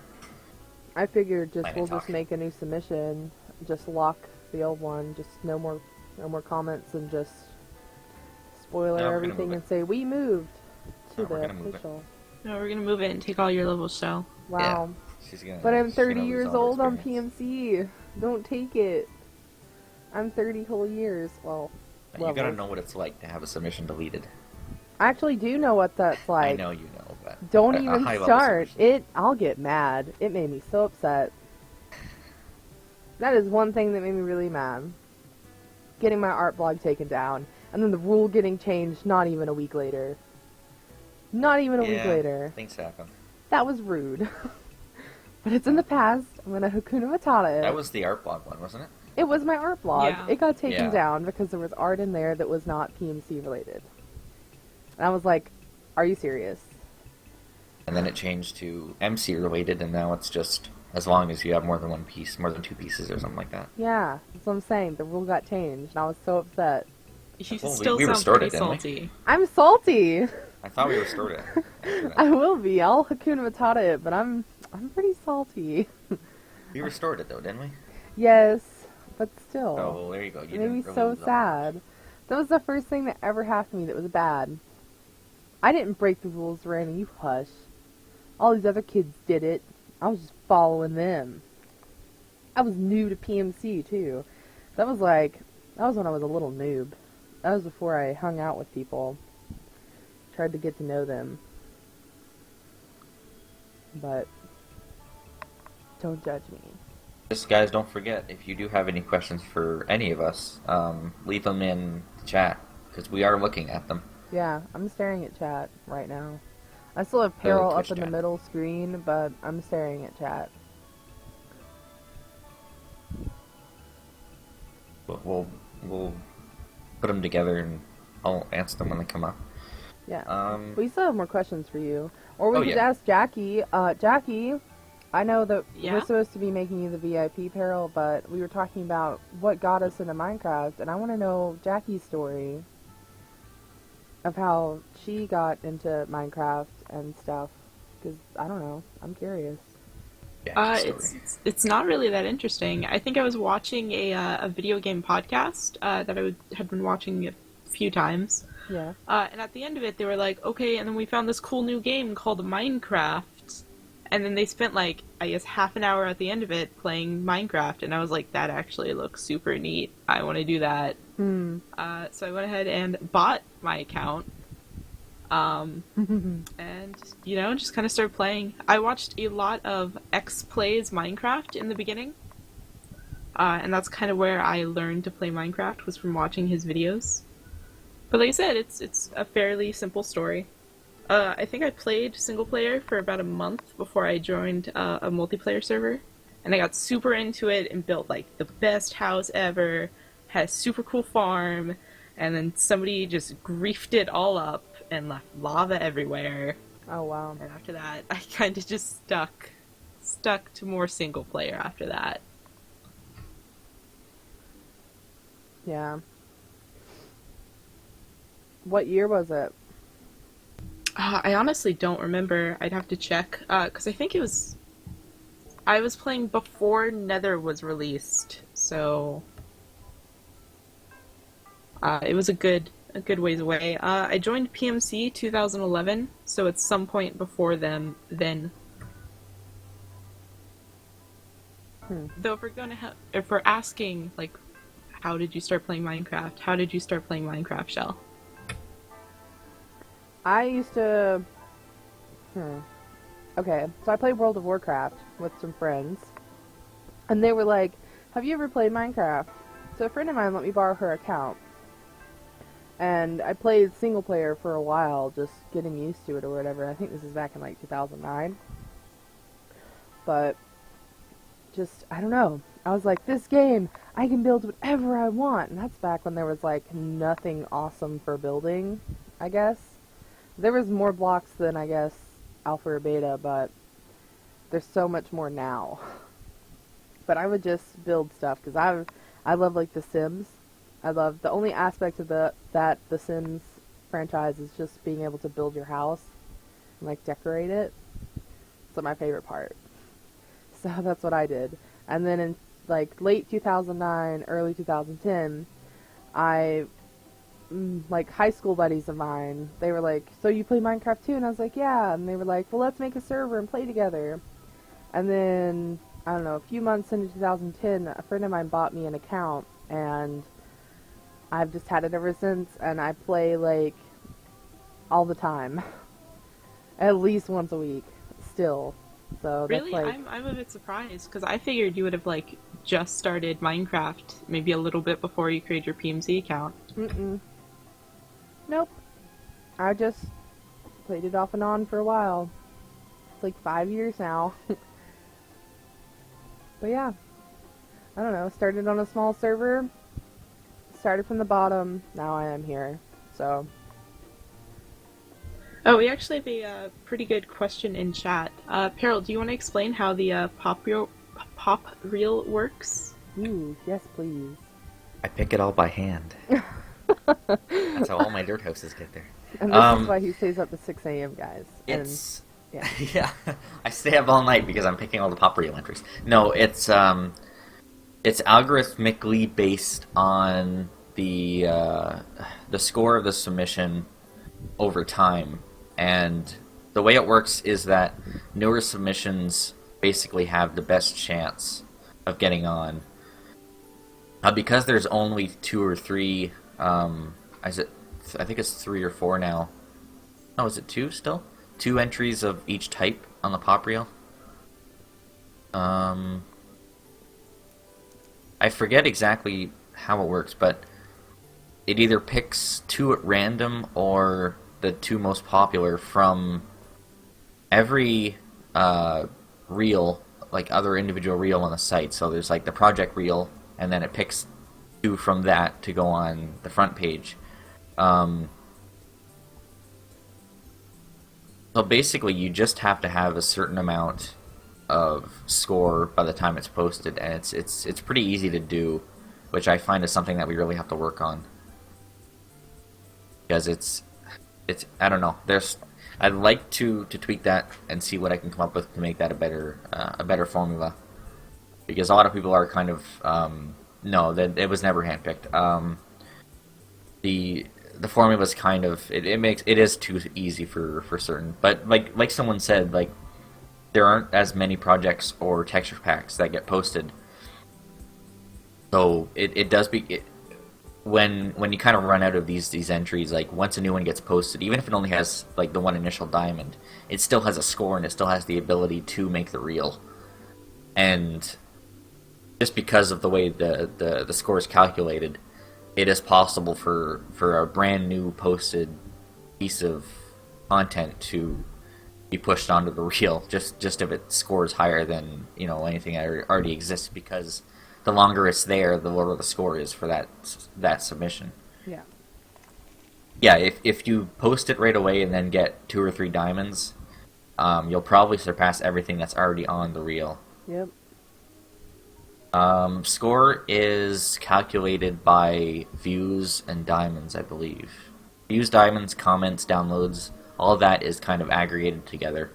I figured Planet we'll Talk. just make a new submission, just lock the old one, just no more comments, and just spoiler No, we're gonna everything move and say we moved to No, we're the gonna move it. official. No, we're gonna move it and take all your levels, Shell. Wow. She's gonna, But I'm she's gonna 30 lose years all her old on experience. PMC. Don't take it. I'm 30 whole years. Well, You gotta levels. know what it's like to have a submission deleted. I actually do know what that's like. I know you know, but Don't a even high-level start. submission. I'll get mad. It made me so upset. That is one thing that made me really mad. Getting my art blog taken down, and then the rule getting changed not even a week later. Not even a week Yeah, later. things happen. That was rude. But it's in the past. I'm gonna Hakuna Matata it. That was the art blog one, wasn't it? It was my art blog. Yeah. It got taken Yeah. down because there was art in there that was not PMC related. And I was like, are you serious? And then it changed to MC related, and now it's just as long as you have more than one piece, more than two pieces, or something like that. Yeah, that's what I'm saying. The rule got changed, and I was so upset. You Well, still we sound restored pretty it, didn't we? salty. I'm salty. I thought we restored it. after that. I will be. I'll Hakuna Matata it, but I'm pretty salty. We restored it though, didn't we? Yes, but still. Oh, well, there you go. You it made me didn't so really lose sad. That was the first thing that ever happened to me that was bad. I didn't break the rules, Randy. You hush. All these other kids did it. I was just following them. I was new to PMC too. That was when I was a little noob. That was before I hung out with people. Tried to get to know them. But don't judge me. Just guys, don't forget, if you do have any questions for any of us, leave them in the chat, because we are looking at them. Yeah, I'm staring at chat right now. I still have Peril up Twitch in the chat. middle screen, but I'm staring at chat. But we'll put them together, and I'll answer them when they come up. Yeah. We still have more questions for you. Or we Oh, could yeah. ask Jackie. Jackie, I know that Yeah? we're supposed to be making you the VIP Peril, but we were talking about what got us into Minecraft, and I want to know Jackie's story of how she got into Minecraft and stuff. Because, I don't know. I'm curious. Yeah, story. It's not really that interesting. I think I was watching a video game podcast that had been watching a few times. Yeah. And at the end of it, they were like, okay, and then we found this cool new game called Minecraft. And then they spent, like, I guess half an hour at the end of it playing Minecraft. And I was like, that actually looks super neat. I want to do that. So I went ahead and bought my account. And, just kind of started playing. I watched a lot of X Plays Minecraft in the beginning. And that's kind of where I learned to play Minecraft, was from watching his videos. But like I said, it's a fairly simple story. I think I played single player for about a month before I joined a multiplayer server. And I got super into it and built, like, the best house ever, had a super cool farm, and then somebody just griefed it all up and left lava everywhere. Oh, wow. And after that, I kind of just stuck to more single player after that. Yeah. What year was it? I honestly don't remember. I'd have to check. Because I think I was playing before Nether was released, so it was a good a good ways away. I joined PMC 2011, so it's some point before them then. Though if we're asking like, how did you start playing Minecraft? How did you start playing Minecraft, Shell? I used to. Okay, so I played World of Warcraft with some friends, and they were like, "Have you ever played Minecraft?" So a friend of mine let me borrow her account, and I played single player for a while, just getting used to it or whatever. I think this is back in like 2009, but just I don't know. I was like, this game, I can build whatever I want, and that's back when there was like nothing awesome for building, I guess. There was more blocks than I guess alpha or beta, but there's so much more now. But I would just build stuff because I love like The Sims. I love the only aspect of the Sims franchise is just being able to build your house and like decorate it. It's like my favorite part. So that's what I did. And then in like late 2009, early 2010, like high school buddies of mine, they were like, "So you play Minecraft too?" And I was like, "Yeah." And they were like, "Well, let's make a server and play together." And then I don't know, a few months into 2010, a friend of mine bought me an account, and I've just had it ever since, and I play like all the time. At least once a week still. So that's Really, like I'm a bit surprised because I figured you would have like just started Minecraft maybe a little bit before you created your PMC account. nope. I just played it off and on for a while. It's like 5 years now. But yeah, I don't know. Started on a small server. Started from the bottom. Now I am here. So Oh, we actually have a pretty good question in chat. Peril, do you want to explain how the pop reel works? yes, please. I pick it all by hand. That's how all my dirt houses get there. And this is why he stays up to 6 a.m., guys. It's And, yeah. yeah. I stay up all night because I'm picking all the pop reel entries. No, it's algorithmically based on the score of the submission over time, and the way it works is that newer submissions basically have the best chance of getting on. Because there's only 2 or 3. I think it's 3 or 4 now. Oh, is it 2 still? 2 entries of each type on the pop reel. I forget exactly how it works, but it either picks 2 at random or the 2 most popular from every reel, like other individual reel on the site. So there's like the project reel, and then it picks 2 from that to go on the front page. So basically, you just have to have a certain amount of score by the time it's posted, and it's pretty easy to do, which I find is something that we really have to work on. Because it's I don't know. I'd like to tweak that and see what I can come up with to make that a better formula. Because a lot of people are kind of no, that it was never handpicked. The formula is kind of it is too easy for certain. But like someone said, like there aren't as many projects or texture packs that get posted. So it does be when you kind of run out of these entries, like once a new one gets posted, even if it only has like the one initial diamond, it still has a score and it still has the ability to make the reel. And just because of the way the score is calculated, it is possible for a brand new posted piece of content to be pushed onto the reel just if it scores higher than anything that already exists, because the longer it's there, the lower the score is for that submission. Yeah. Yeah, if you post it right away and then get 2 or 3 diamonds, you'll probably surpass everything that's already on the reel. Yep. Score is calculated by views and diamonds, I believe. Views, diamonds, comments, downloads, all of that is kind of aggregated together.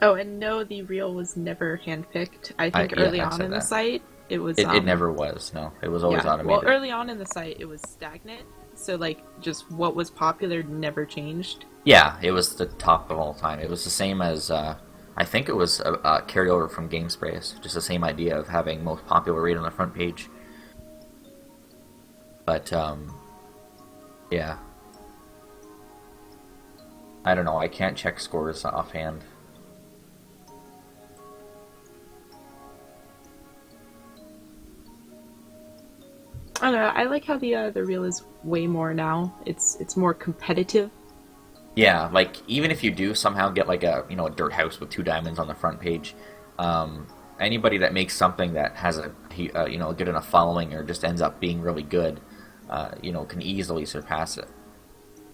Oh, and no, the reel was never handpicked. I think Yeah, early I on said in the that. site, it was It never was. No, it was always yeah. Well, automated. early on in the site, it was stagnant. So like, just what was popular never changed. Yeah, it was the top of all time. It was the same as I think it was carried over from Game Sprays. Just the same idea of having most popular rate on the front page. But yeah, I don't know. I can't check scores offhand. I don't know. I like how the reel is way more now. It's more competitive. Yeah, like even if you do somehow get like a dirt house with 2 diamonds on the front page, um, anybody that makes something that has a good enough following or just ends up being really good, can easily surpass it.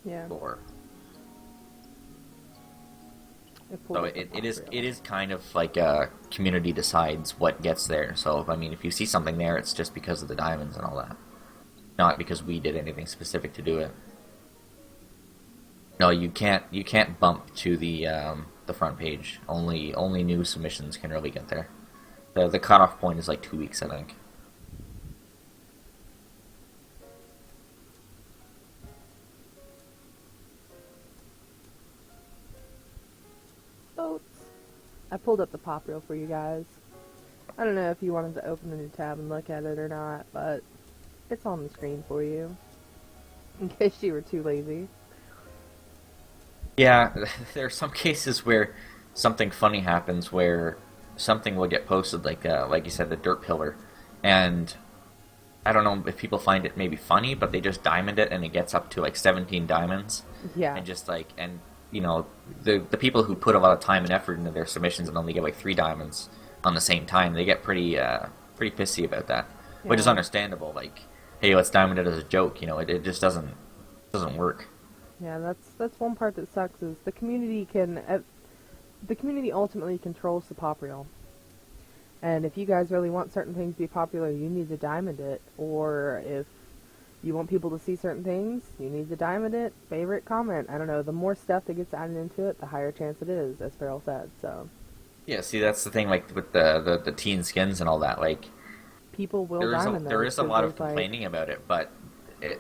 Yeah. Or It pulled so up the it is pop it reel. is kind of like community decides what gets there. So I mean, if you see something there, it's just because of the diamonds and all that, not because we did anything specific to do it. No, you can't bump to the front page. Only new submissions can really get there. The cutoff point is like 2 weeks, I think. Boats. I pulled up the pop reel for you guys. I don't know if you wanted to open a new tab and look at it or not, but it's on the screen for you. In case you were too lazy. Yeah, there are some cases where something funny happens where something will get posted like you said, the dirt pillar, and I don't know if people find it maybe funny, but they just diamond it and it gets up to like 17 diamonds, Yeah. and just like and the people who put a lot of time and effort into their submissions and only get like 3 diamonds on the same time, they get pretty pissy about that, which is Yeah. understandable. Like, hey, let's diamond it as a joke, it just doesn't work. Yeah, that's one part that sucks is the community ultimately controls the pop reel. And if you guys really want certain things to be popular, you need to diamond it. Or if you want people to see certain things, you need to diamond it, favorite, comment. I don't know. The more stuff that gets added into it, the higher chance it is, as Farrell said. So Yeah, see, that's the thing, like with the teen skins and all that. Like, people will there is diamond there those is a 'cause lot of there's like, complaining about it, but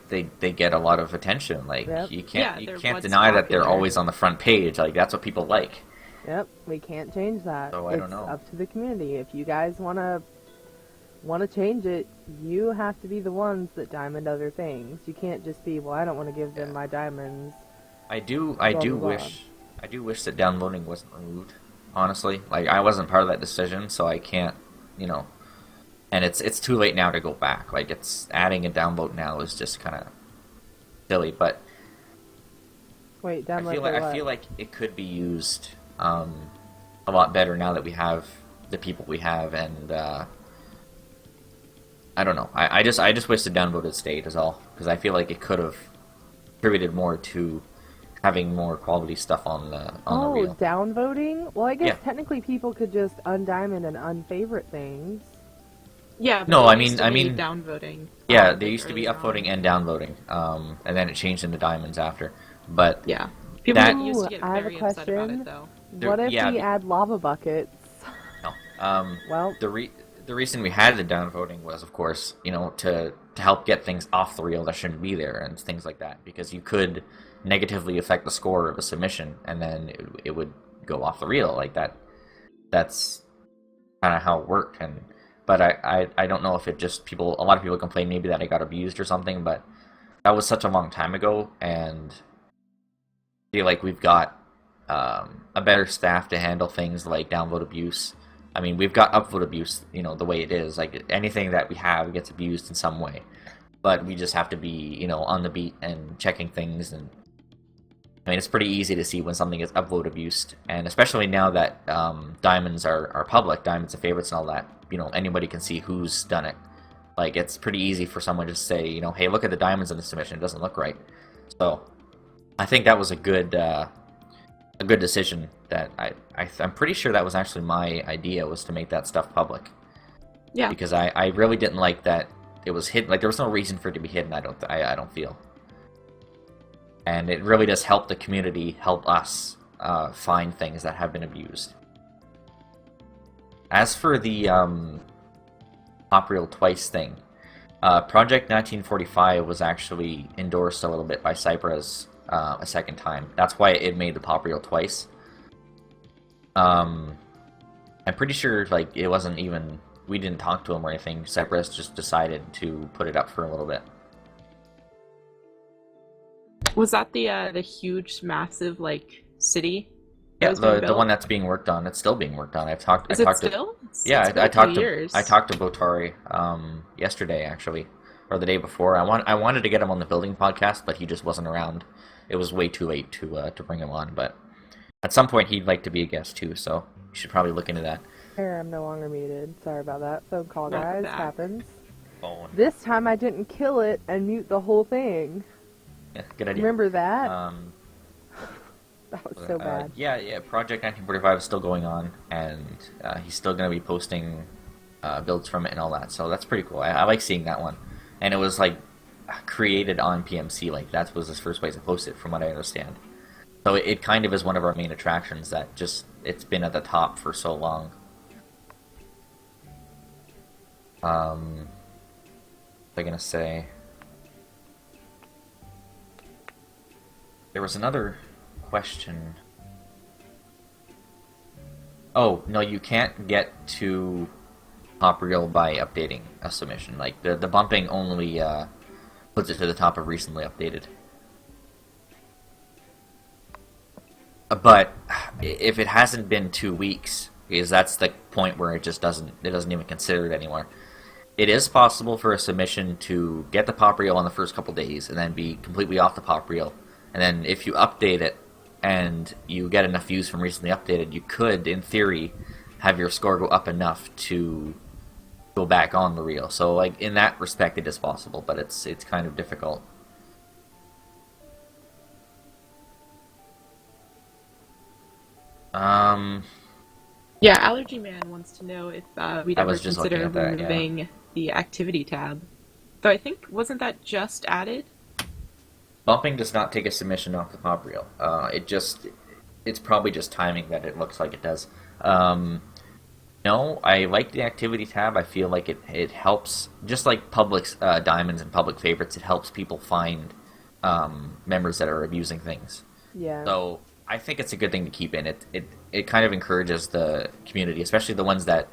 they get a lot of attention. Like, yep, you Yeah, can't you they're can't what's deny that they're popular. always on the front page. Like, that's what people like. yep, we can't change that. So I It's don't know. up to the community. If you guys wanna change it, you have to be the ones that diamond other things. You can't just be, well, I don't want to give them Yeah. my diamonds. I do Blah, blah, blah. wish that downloading wasn't removed. Honestly, like I wasn't part of that decision, so I can't, you know. And it's too late now to go back. Like it's adding a download now is just kind of silly, but Wait, I download feel for like what? I feel like it could be used a lot better now that we have the people we have, and I don't know. I just wish the downvote had stayed is all because I feel like it could have contributed more to having more quality stuff on the Oh, reel. downvoting? Well, I guess Yeah. technically people could just undiamond and unfavorite things. Yeah, but No, there I used mean to I be mean downvoting. yeah, Like there used to be early upvoting on. and downvoting, and then it changed into diamonds after. But Yeah, people that used to Ooh, get I have a very upset about question. it though. What if yeah, we add lava buckets? no. Well, The reason we had the downvoting was, of course, to help get things off the reel that shouldn't be there and things like that, because you could negatively affect the score of a submission, and then it would go off the reel like that. That's kind of how it worked, and but I don't know if it just a lot of people complain maybe that it got abused or something, but that was such a long time ago, and I feel like we've got a better staff to handle things like downvote abuse. I mean, we've got upvote abuse, the way it is. Like anything that we have gets abused in some way, but we just have to be, on the beat and checking things. And I mean, it's pretty easy to see when something is upvote abused, and especially now that diamonds are public, diamonds and favorites and all that. Anybody can see who's done it. Like it's pretty easy for someone to say, hey, look at the diamonds in the submission. It doesn't look right. So I think that was a good decision that I'm pretty sure that was actually my idea, was to make that stuff public, Yeah, because I really didn't like that it was hidden. Like there was no reason for it to be hidden. I don't feel, and it really does help the community help us find things that have been abused. As for the pop reel twice thing, Project 1945 was actually endorsed a little bit by Cypress a second time. That's why it made the pop reel twice. I'm pretty sure like it wasn't even, we didn't talk to him or anything. Cypress just decided to put it up for a little bit. Was that the huge, massive like city that Yeah, was being the built? one that's being worked on. It's still being worked on. Is I it talked to still? yeah, It's been I a few talked to years. Botari yesterday actually, or the day before. I wanted to get him on the building podcast, but he just wasn't around. It was way too late to bring him on, but at some point he'd like to be a guest too, so you should probably look into that. Here, I'm no longer muted. Sorry about that. Phone call, Welcome guys. back. Happens. Phone. This time I didn't kill it and mute the whole thing. Yeah, good idea. Remember that? Um, That was so bad. yeah. Project 1945 is still going on, and he's still going to be posting builds from it and all that. So that's pretty cool. I like seeing that one, and it was like created on PMC. Like that was his first place to post it, from what I understand. So it kind of is one of our main attractions that just it's been at the top for so long. What was I gonna say? There was another question. Oh, no, you can't get to top reel by updating a submission. Like, the bumping only puts it to the top of recently updated. But if it hasn't been 2 weeks, because that's the point where it doesn't even consider it anymore. It is possible for a submission to get the pop reel on the first couple days and then be completely off the pop reel. And then if you update it and you get enough views from recently updated, you could, in theory, have your score go up enough to go back on the reel. So, like, in that respect, it is possible, but it's kind of difficult. Yeah, Allergy Man wants to know if we'd I ever was just looking consider at that, yeah. removing the activity tab. Though I think, wasn't that just added? Bumping does not take a submission off the pop reel. It's probably just timing that it looks like it does. No, I like the activity tab. I feel like it helps, just like public diamonds and public favorites, it helps people find members that are abusing things. Yeah. So I think it's a good thing to keep in. It kind of encourages the community, especially the ones that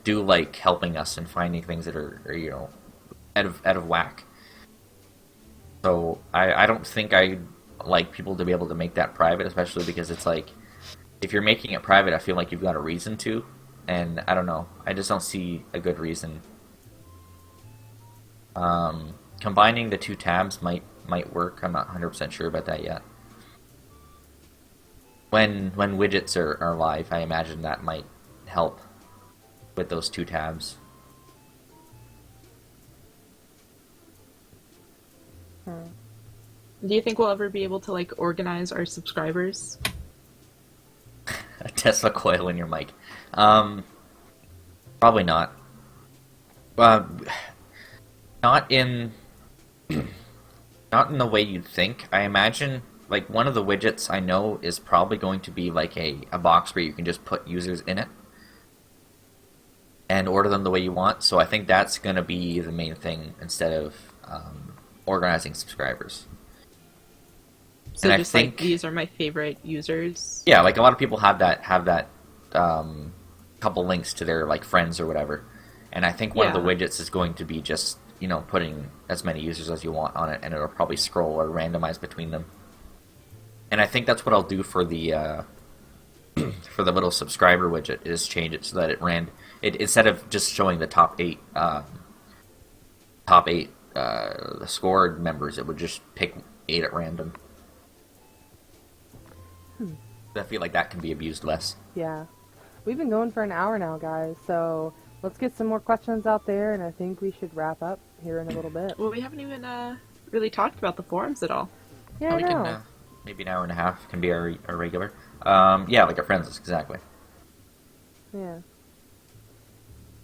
do like helping us and finding things that are out of whack. So I don't think I like people to be able to make that private, especially because it's like, if you're making it private, I feel like you've got a reason to, and I don't know. I just don't see a good reason. Combining the two tabs might work. I'm not 100% sure about that yet. When widgets are live, I imagine that might help with those two tabs. Do you think we'll ever be able to like organize our subscribers? A Tesla coil in your mic. Probably not. Not in not in the way you'd think. I imagine like one of the widgets I know is probably going to be like a box where you can just put users in it and order them the way you want. So I think that's going to be the main thing instead of organizing subscribers. So And I just think, like these are my favorite users. yeah, like a lot of people have that couple links to their like friends or whatever, and I think one of the Yeah. widgets is going to be just putting as many users as you want on it, and it'll probably scroll or randomize between them. And I think that's what I'll do for the for the little subscriber widget, is change it so that it instead of just showing the top eight scored members, it would just pick 8 at random. I feel like that can be abused less. Yeah. We've been going for an hour now, guys, so let's get some more questions out there, and I think we should wrap up here in a little bit. Well, we haven't even really talked about the forums at all. Yeah, I we know. can maybe an hour and a half can be our regular. Yeah, like our friends list, exactly. Yeah.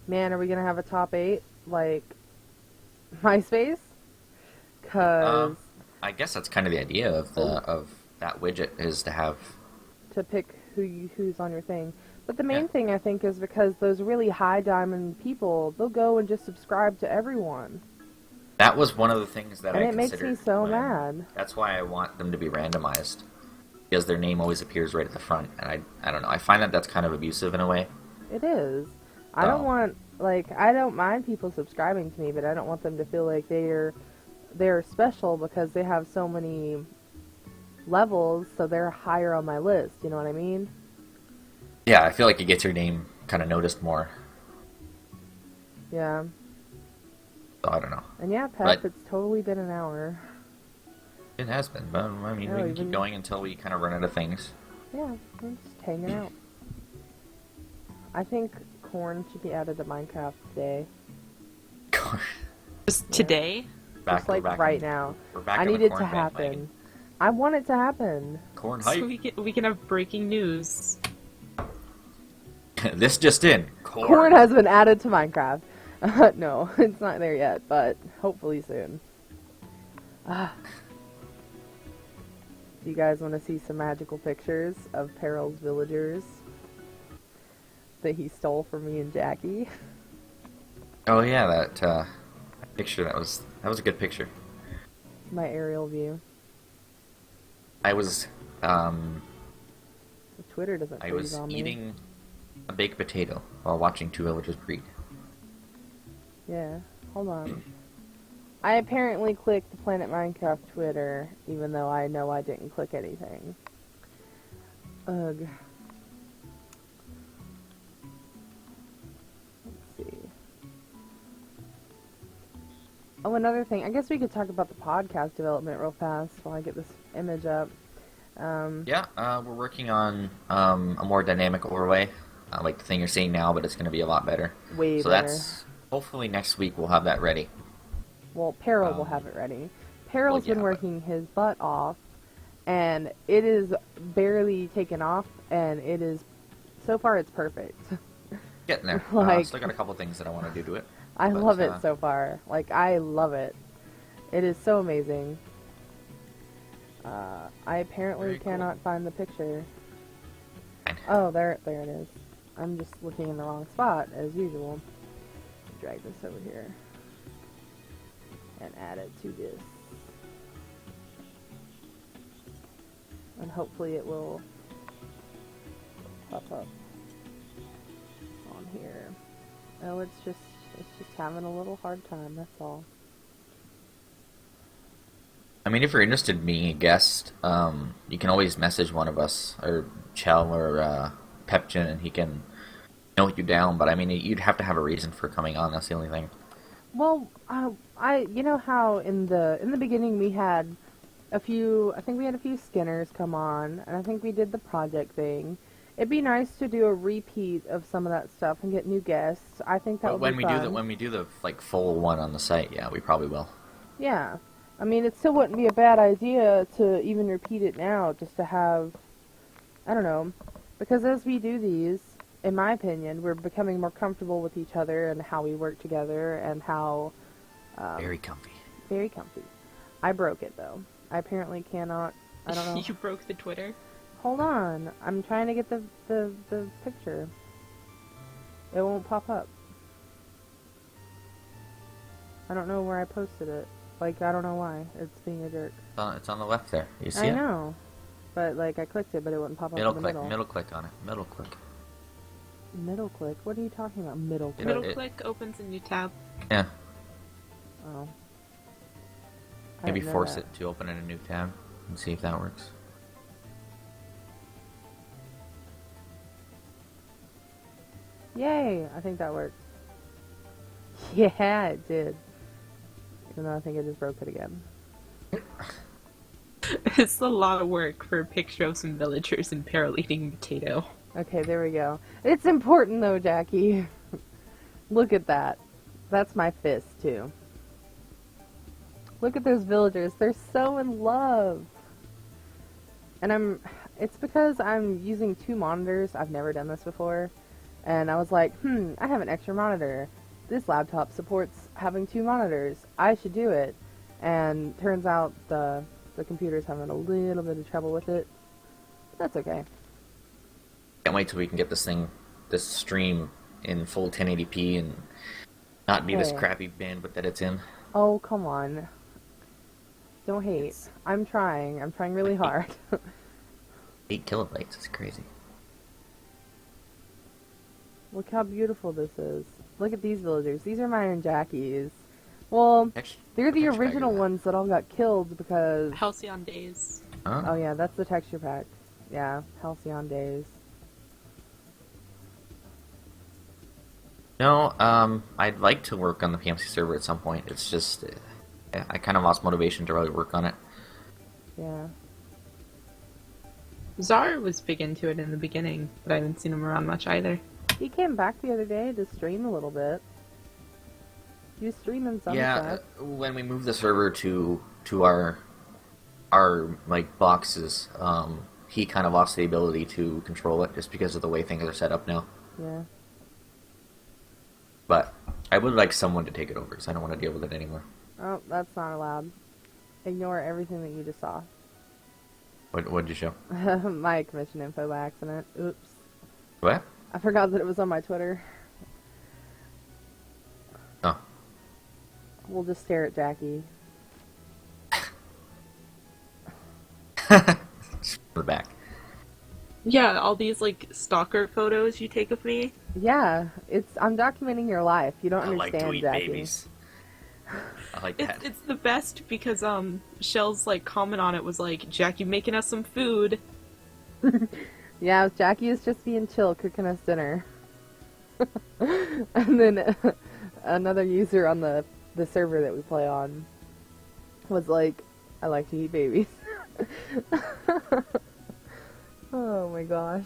Man, are we gonna have a top 8 like MySpace? Cause I guess that's kind of the idea of of that widget, is to have. to pick who's on your thing. But the Yeah. main thing I think is because those really high diamond people, they'll go and just subscribe to everyone. That was one of the things that And I it makes considered. me so when- mad. That's why I want them to be randomized, because their name always appears right at the front, and I don't know. I find that that's kind of abusive in a way. It is. I don't want, like, I don't mind people subscribing to me, but I don't want them to feel like they're special because they have so many levels, so they're higher on my list, you know what I mean? Yeah, I feel like it gets your name kind of noticed more. Yeah. So I don't know. And yeah, Pep, But- it's totally been an hour. It has been, but I mean, No, we can even- keep going until we kind of run out of things. Yeah, we're just hanging out. I think corn should be added to Minecraft today. Just today? Just like right now. We're back I on the need it corn to bandwagon. happen. I want it to happen. Corn So hype. we can have breaking news. This just in. Corn has been added to Minecraft. No, it's not there yet, but hopefully soon. Ah. Do you guys want to see some magical pictures of Peril's villagers that he stole from me and Jackie? Oh yeah, that picture that was a good picture. My aerial view. I was Twitter doesn't I freeze was on me. eating a baked potato while watching two villagers breed. Yeah, hold on. I apparently clicked the PlanetMinecraft Twitter, even though I know I didn't click anything. Ugh. Let's see. Oh, another thing. I guess we could talk about the podcast development real fast while I get this image up. Yeah, we're working on a more dynamic overlay, like the thing you're seeing now, but it's going to be a lot better. Way So better. that's hopefully next week we'll have that ready. Well, Peril will Um, have it ready. Peril's well, yeah, been working his butt off, and it is barely taken off, and it is, so far it's perfect. Getting there. Like- Still got a couple things that I want to do to it. I But, love it so far. Like, I love it. It is so amazing. I apparently Very cool. cannot find the picture. Fine. Oh, there it is. I'm just looking in the wrong spot, as usual. Drag this over here. And add it to this. And hopefully it will pop up on here. Oh, it's just having a little hard time, that's all. I mean, if you're interested in being a guest, you can always message one of us, or Chell, or Pepchin, and he can note you down. But I mean, you'd have to have a reason for coming on. That's the only thing. Well, you know how in the beginning we had I think we had a few Skinners come on, and I think we did the project thing. It'd be nice to do a repeat of some of that stuff and get new guests. I think that But would be fun. when we do the like full one on the site, yeah, we probably will. Yeah. I mean, it still wouldn't be a bad idea to even repeat it now, just to have, I don't know, because as we do these, in my opinion, we're becoming more comfortable with each other and how we work together and how... Very comfy. Very comfy. I broke it, though. I apparently cannot, I don't know. You broke the Twitter? Hold on. I'm trying to get the picture. It won't pop up. I don't know where I posted it. Like, I don't know why. It's being a jerk. It's on the left there. You see I it? know. But, like, I clicked it, but it wouldn't pop up Middle in the click. middle. Middle click on it. Middle click. Middle click? What are you talking about? Middle click? Middle it- click opens a new tab. Yeah. Oh. I Maybe didn't know force that. it to open in a new tab and see if that works. Yay! I think that worked. Yeah, it did. Even though I think I just broke it again. It's a lot of work for a picture of some villagers in Peril eating potato. Okay, there we go. It's important though, Jackie. Look at that. That's my fist, too. Look at those villagers. They're so in love. And it's because I'm using 2 monitors. I've never done this before. And I was like, I have an extra monitor. This laptop supports having 2 monitors. I should do it. And turns out the computer's having a little bit of trouble with it. That's okay. And wait till we can get this stream in full 1080p and not be this Hey. crappy bandwidth that it's in. Oh, come on. Don't hate. It's I'm trying. I'm trying really hard. 8 kilobytes. It's crazy. Look how beautiful this is. Look at these villagers. These are mine and Jackie's. Well, they're the Texture pack original is that? ones that all got killed because... Halcyon Days. Huh? Oh yeah, that's the texture pack. Yeah, Halcyon Days. No, I'd like to work on the PMC server at some point. It's just, I kind of lost motivation to really work on it. Yeah. Zara was big into it in the beginning, but I haven't seen him around much either. He came back the other day to stream a little bit. He was streaming some Yeah, stuff. when we moved the server to our like boxes, he kind of lost the ability to control it just because of the way things are set up now. Yeah. But I would like someone to take it over because I don't want to deal with it anymore. Oh, that's not allowed. Ignore everything that you just saw. What did you show? My commission info by accident. Oops. What? I forgot that it was on my Twitter. Oh. We'll just stare at Jackie. Just the back. Yeah, all these like stalker photos you take of me. Yeah, I'm documenting your life. You don't I like understand, to eat Jackie. babies. I like that. It's the best because Shell's like comment on it was like, Jackie making us some food. Yeah, Jackie is just being chill, cooking us dinner. And then another user on the server that we play on was like, I like to eat babies. Oh my gosh.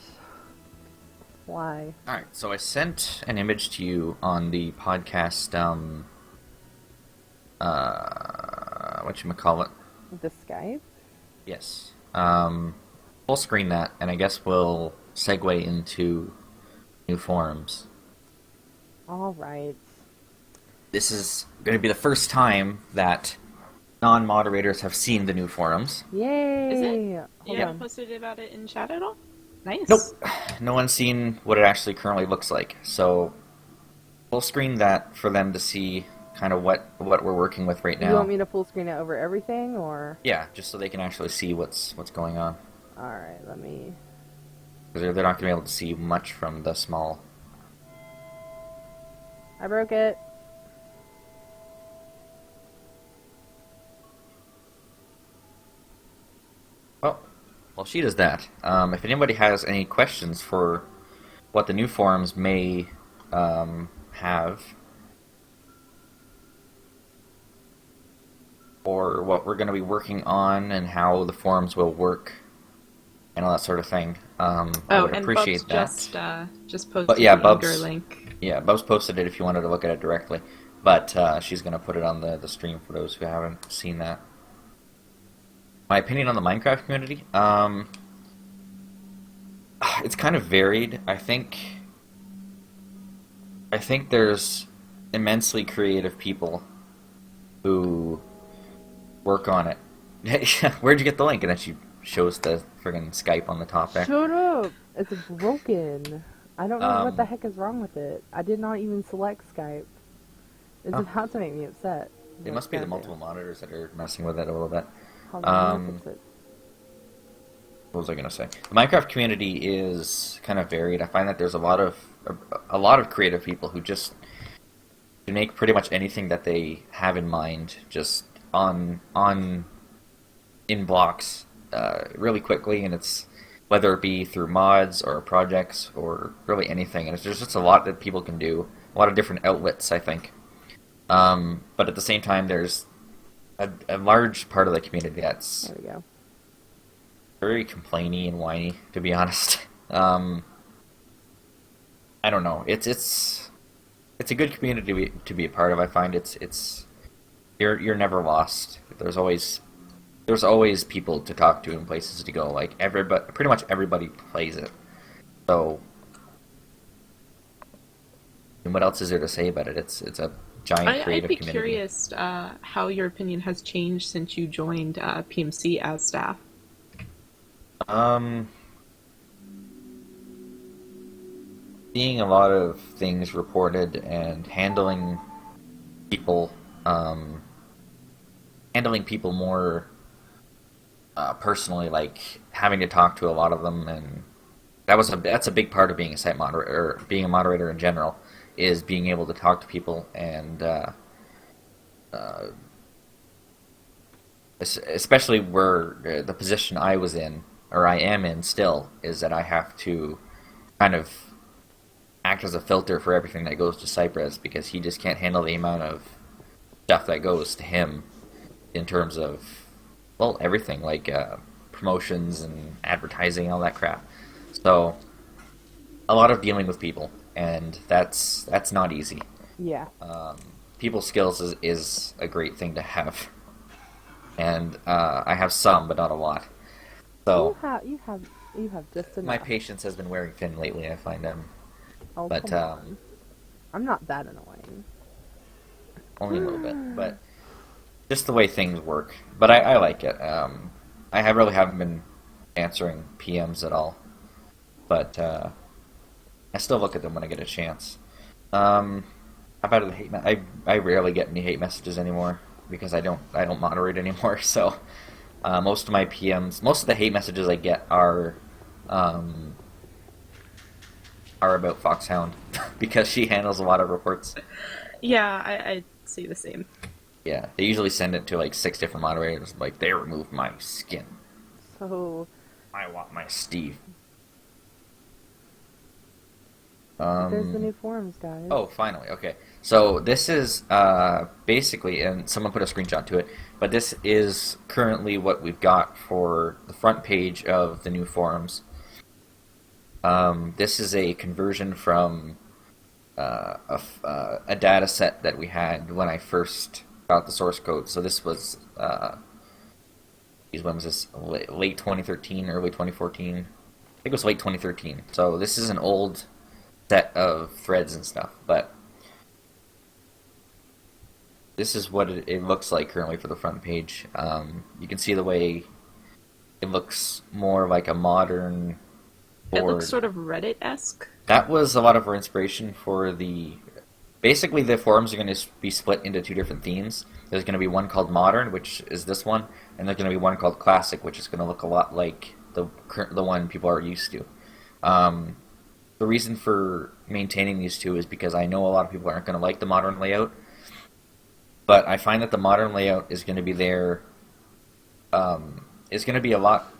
Why? Alright, so I sent an image to you on the podcast, whatchamacallit? The Skype? Yes. Full screen that, and I guess we'll segue into new forums. Alright. This is going to be the first time that non-moderators have seen the new forums. Yay! Is it? Hold You on. haven't posted about it in chat at all? Nice. Nope. No one's seen what it actually currently looks like. So we'll screen that for them to see kind of what we're working with right now. You want me to full screen it over everything, or? Yeah, just so they can actually see what's going on. Alright, let me... Because they're not going to be able to see much from the small. I broke it. Well, she does that. If anybody has any questions for what the new forums may have, or what we're going to be working on and how the forums will work and all that sort of thing, I would and appreciate Bub's that. just posted But yeah, the Bub's- Anchor link. Yeah, Bubs posted it if you wanted to look at it directly, but she's going to put it on the stream for those who haven't seen that. My opinion on the Minecraft community, it's kind of varied. I think there's immensely creative people who work on it. Where'd you get the link? And then she shows the friggin' Skype on the top there. Shut up! It's broken. I don't know what the Um, heck is wrong with it. I did not even select Skype. It's Oh. about to make me upset. It must be the multiple monitors that are messing with it a little bit. Hold on, let me um, fix it. What was I gonna say? The Minecraft community is kind of varied. I find that there's a lot of creative people who just can make pretty much anything that they have in mind just in blocks really quickly, and it's whether it be through mods or projects or really anything. And there's just a lot that people can do, a lot of different outlets, I think. But at the same time, there's a large part of the community that's There we go. very complainy and whiny, to be honest. I don't know. It's a good community to be a part of. I find you're never lost. There's always people to talk to and places to go. Like pretty much everybody plays it. So, and what else is there to say about it? It's a giant creative I'd be community. curious how your opinion has changed since you joined PMC as staff. seeing a lot of things reported and people, um, handling people more personally, like having to talk to a lot of them, and that's a big part of being a site moderator, or being a moderator in general, is being able to talk to people and uh, especially where the position I was in, or I am in still, is that I have to kind of act as a filter for everything that goes to Cypress because he just can't handle the amount of stuff that goes to him in terms of, well, everything like promotions and advertising, all that crap. So a lot of dealing with people, and that's not easy. Yeah. People skills is a great thing to have, and I have some, but not a lot. So You have just my enough. patience has been wearing thin lately. I find them, Oh, but come on. I'm not that annoying. only a little bit. But just the way things work. But I like it. Really haven't been answering PMs at all, but I still look at them when I get a chance. How about the hate? I rarely get any hate messages anymore because I don't moderate anymore. So most of my PMs, most of the hate messages I get um, are about Foxhound because she handles a lot of reports. Yeah, I see the same. Yeah, they usually send it to like 6 different moderators. Like they removed my skin. So I want my Steve. there's the new forums, guys. Oh, finally. Okay. So this is basically, and someone put a screenshot to it, but this is currently what we've got for the front page of the new forums. This is a conversion from a data set that we had when I first got the source code. So this was, when was this? Late 2013, early 2014. I think it was late 2013. So this is an old set of threads and stuff, but this is what it looks like currently for the front page. You can see the way it looks more like a modern It looks board. sort of Reddit-esque. That was a lot of our inspiration for the. Basically, the forums are going to be split into 2 different themes. There's going to be one called Modern, which is this one, and there's going to be one called Classic, which is going to look a lot like the one people are used to. The reason for maintaining these two is because I know a lot of people aren't going to like the modern layout, but I find that the modern layout is going to be there. Is going to be a lot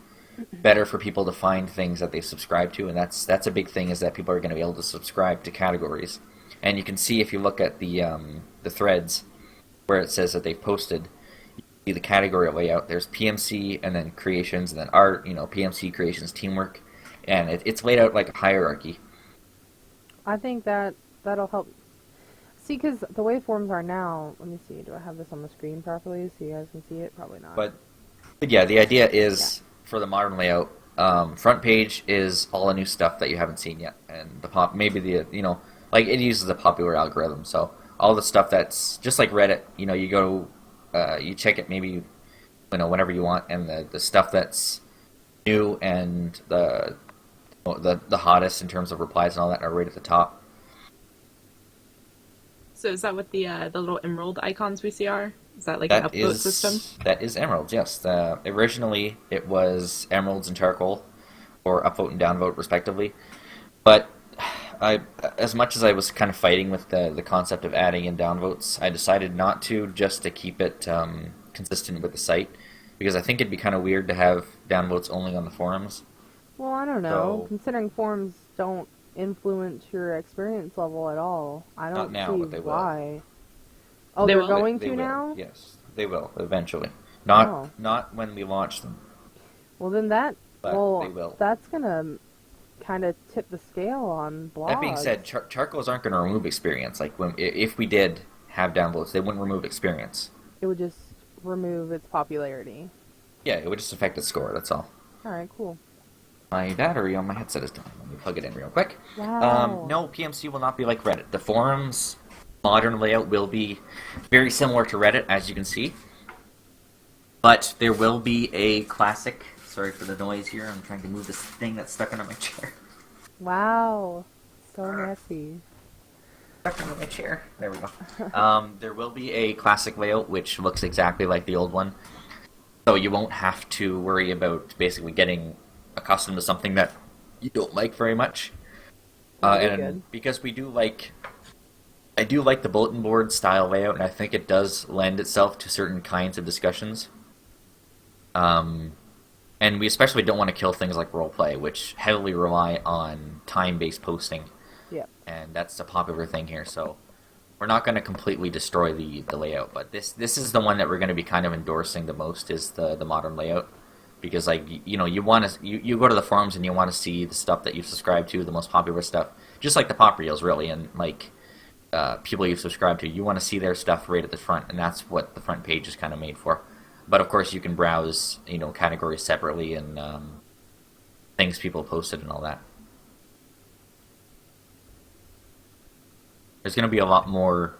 better for people to find things that they subscribe to, and that's a big thing, is that people are going to be able to subscribe to categories. And you can see if you look at the threads where it says that they've posted, you see the category layout. There's PMC and then creations and then art. PMC, creations, teamwork, and it's laid out like a hierarchy. I think that'll help. See, because the way forums are now, let me see, do I have this on the screen properly so you guys can see it? Probably not. But yeah, the idea is for the modern layout, front page is all the new stuff that you haven't seen yet, and like it uses a popular algorithm, so all the stuff that's just like Reddit. You go, you check it maybe, whenever you want, and the stuff that's new and the hottest in terms of replies and all that are right at the top. So is that what the little emerald icons we see are? Is that like an upvote system? That is emeralds, yes. Originally, it was emeralds and charcoal, or upvote and downvote, respectively. But as much as I was kind of fighting with the concept of adding in downvotes, I decided not to, just to keep it consistent with the site, because I think it'd be kind of weird to have downvotes only on the forums. Well, I don't know. So, Considering forums don't influence your experience level at all, I don't not now, see but they will. why. Oh, They they're will? going They to will. now? Yes, they will eventually. Oh. Not when we launch them, Well, then but they will. that's gonna kind of tip the scale on blogs. That being said, charcoals aren't going to remove experience. Like if we did have downvotes, they wouldn't remove experience. It would just remove its popularity. Yeah, it would just affect its score. That's all. Alright, cool. My battery on my headset is dying. Let me plug it in real quick. Wow. No, PMC will not be like Reddit. The forums modern layout will be very similar to Reddit, as you can see. But there will be a classic. Sorry for the noise here. I'm trying to move this thing that's stuck under my chair. Wow. so messy. Back into my chair. There we go. There will be a classic layout which looks exactly like the old one, so you won't have to worry about basically getting accustomed to something that you don't like very much. That'd be And good. because I do like the bulletin board style layout, and I think it does lend itself to certain kinds of discussions. Um, and we especially don't want to kill things like roleplay, which heavily rely on time-based posting, Yep. and that's a popular thing here. So we're not going to completely destroy the layout, but this is the one that we're going to be kind of endorsing the most is the modern layout, because like you know you go to the forums and you want to see the stuff that you subscribe to, the most popular stuff, just like the pop reels really, and like people you subscribe to, you want to see their stuff right at the front, and that's what the front page is kind of made for. But of course, you can browse, categories separately and things people posted and all that. There's going to be a lot more.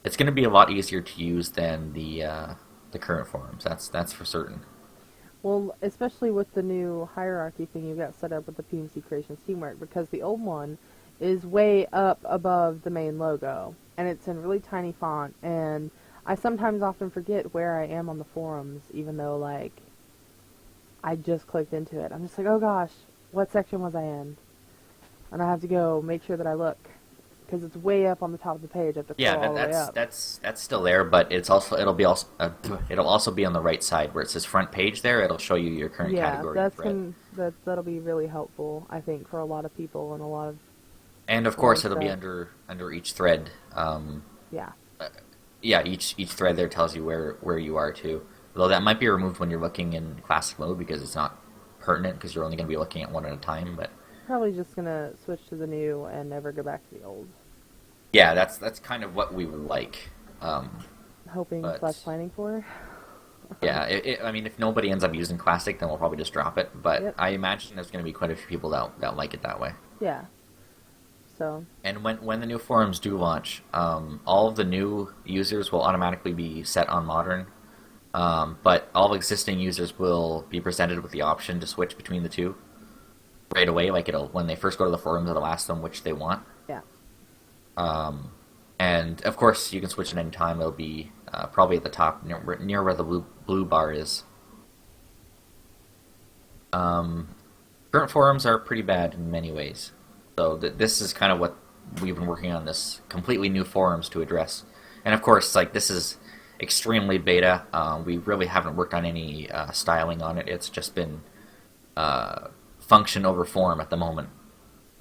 It's going to be a lot easier to use than the current forums. That's for certain. Well, especially with the new hierarchy thing you got set up with the PMC Creations Teamwork, because the old one is way up above the main logo, and it's in really tiny font, and I sometimes often forget where I am on the forums, even though, like, I just clicked into it. I'm just like, oh gosh, what section was I in? And I have to go make sure that I look, because it's way up on the top of the page. I have to scroll all the way up. That's still there, but it'll also be on the right side where it says front page. There, it'll show you your current category. That'll be really helpful, I think, for a lot of people and a lot of. And of course, it'll be under each thread. Yeah. Yeah, each thread there tells you where you are too. Though that might be removed when you're looking in classic mode because it's not pertinent because you're only going to be looking at one at a time. But probably just gonna switch to the new and never go back to the old. yeah, that's kind of what we would like. Hoping / planning for. Yeah, I mean, if nobody ends up using classic, then we'll probably just drop it. But Yep. I imagine there's going to be quite a few people that like it that way. Yeah. So. And when the new forums do launch, all of the new users will automatically be set on modern, but all existing users will be presented with the option to switch between the two right away. Like when they first go to the forums, it'll ask them which they want. Yeah. And of course, you can switch at any time. It'll be probably at the top near where the blue bar is. Current forums are pretty bad in many ways. So this is kind of what we've been working on, this completely new forums to address. And of course, like this is extremely beta. We really haven't worked on any styling on it. It's just been function over form at the moment.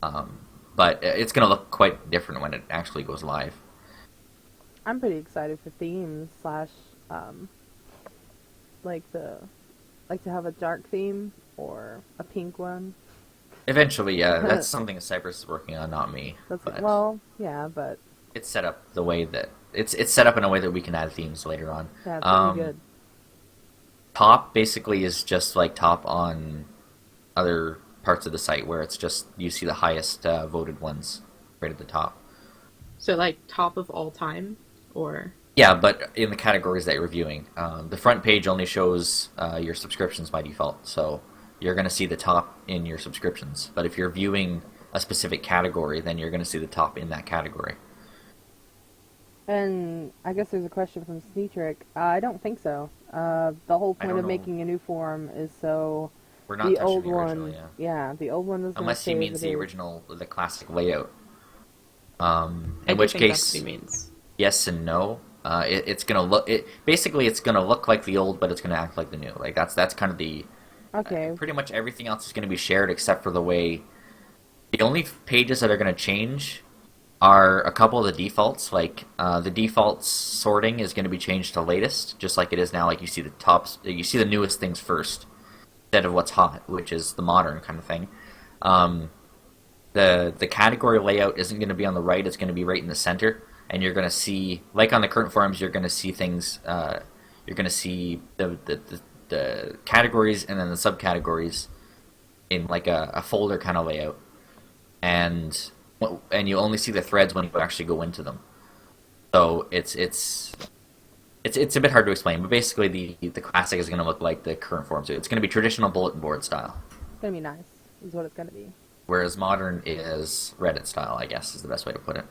But it's going to look quite different when it actually goes live. I'm pretty excited for themes / like to have a dark theme or a pink one. Eventually, yeah, that's something that Cypress is working on, not me. But Yeah, but it's set up the way that it's set up in a way that we can add themes later on. yeah, it's pretty good. Top basically is just like top on other parts of the site where it's just you see the highest voted ones right at the top. So like top of all time, or Yeah, but in the categories that you're reviewing, the front page only shows your subscriptions by default, so you're going to see the top in your subscriptions. But if you're viewing a specific category, then you're going to see the top in that category. And I guess there's a question from Sneetrick. I don't think so. The whole I point don't of know. making a new forum is so We're not the touching old the original, one, yeah. the old one is gonna Unless he stay means as it the is. original, the classic layout. I In do which think that's case, what he means. yes and no. It's gonna look. Basically, it's gonna look like the old, but it's gonna act like the new. Like that's kind of the. Okay. Pretty much everything else is gonna be shared except for the way. The only pages that are gonna change are a couple of the defaults. Like the default sorting is gonna be changed to latest, just like it is now. Like you see the tops, you see the newest things first, instead of what's hot, which is the modern kind of thing. The category layout isn't going to be on the right; it's going to be right in the center, and you're going to see, like on the current forums, you're going to see things. You're going to see the categories and then the subcategories in like a folder kind of layout, and you only see the threads when you actually go into them. So it's a bit hard to explain, but basically the classic is going to look like the current form. So it's going to be traditional bulletin board style. It's gonna be nice, is what it's gonna be. whereas modern is Reddit style, I guess is the best way to put it.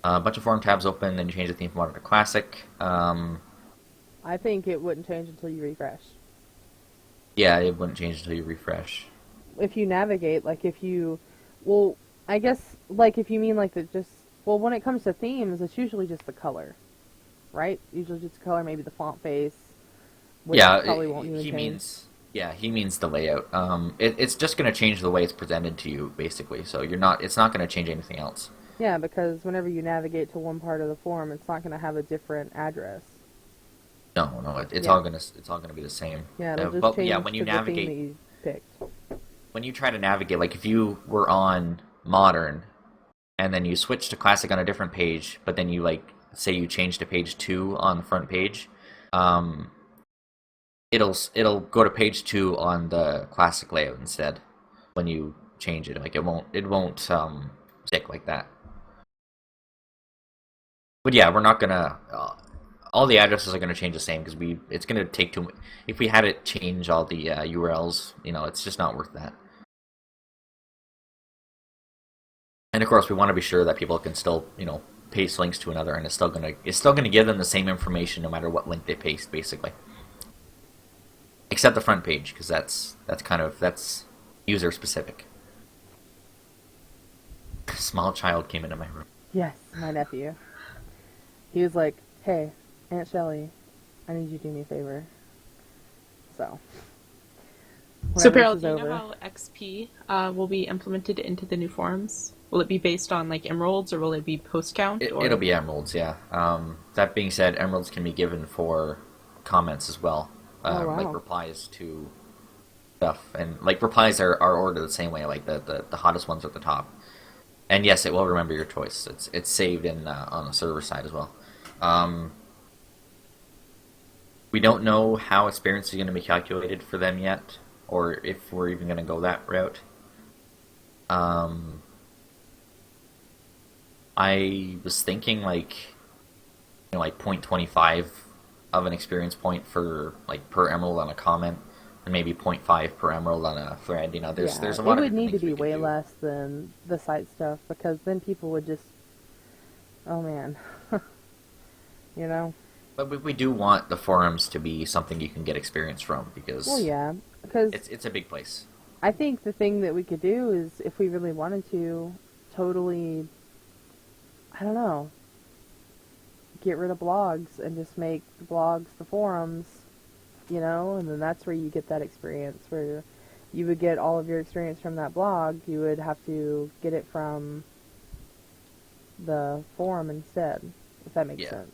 A bunch of forum tabs open, then you change the theme from modern to classic. I think it wouldn't change until you refresh. Yeah, it wouldn't change until you refresh. If you navigate, like if you, well, I guess like if you mean like the just, well, when it comes to themes, it's usually just the color, right? Usually just the color, maybe the font face, which Yeah, probably won't even he change. means he means the layout. It's just going to change the way it's presented to you, basically. So you're not it's not going to change anything else. Yeah, because whenever you navigate to one part of the forum, it's not going to have a different address. No, no, it's Yeah. all gonna be the same. Yeah, it'll just But yeah, change when to you the theme that navigate, you picked. when you try to navigate, like if you were on modern and then you switch to classic on a different page, but then you like say you change to page 2 on the front page, um, it'll go to page 2 on the classic layout instead when you change it. Like it won't stick like that. But yeah, we're not gonna. All the addresses are gonna change the same because it's gonna take too. If we had it change all the URLs, it's just not worth that. And of course, we want to be sure that people can still, paste links to another, and it's still gonna give them the same information no matter what link they paste, basically. Except the front page, because that's user specific. Small child came into my room. Yes, my nephew. He was like, "Hey, Aunt Shelley, I need you to do me a favor." So, So, whenever Peril, this is do you know over, how XP will be implemented into the new forums? Will it be based on like emeralds, or will it be post count? It'll be emeralds, yeah. That being said, emeralds can be given for comments as well, oh like wow, replies to stuff, and like replies are ordered the same way. Like the hottest ones are at the top. And yes, it will remember your choice. It's saved in on the server side as well. Um, we don't know how experience is going to be calculated for them yet, or if we're even going to go that route. Um, I was thinking like 0.25 of an experience point for like per emerald on a comment, and maybe zero point 0.5 per emerald on a thread. There's yeah, there's a it lot of would different need to things we be could way do. less than the site stuff because then people would just, oh man, you know. But we do want the forums to be something you can get experience from Well, because yeah, because it's a big place. I think the thing that we could do is, if we really wanted to, totally, I don't know, get rid of blogs and just make the blogs the forums, and then that's where you get that experience, where you would get all of your experience from that blog. You would have to get it from the forum instead, if that makes Yeah. sense.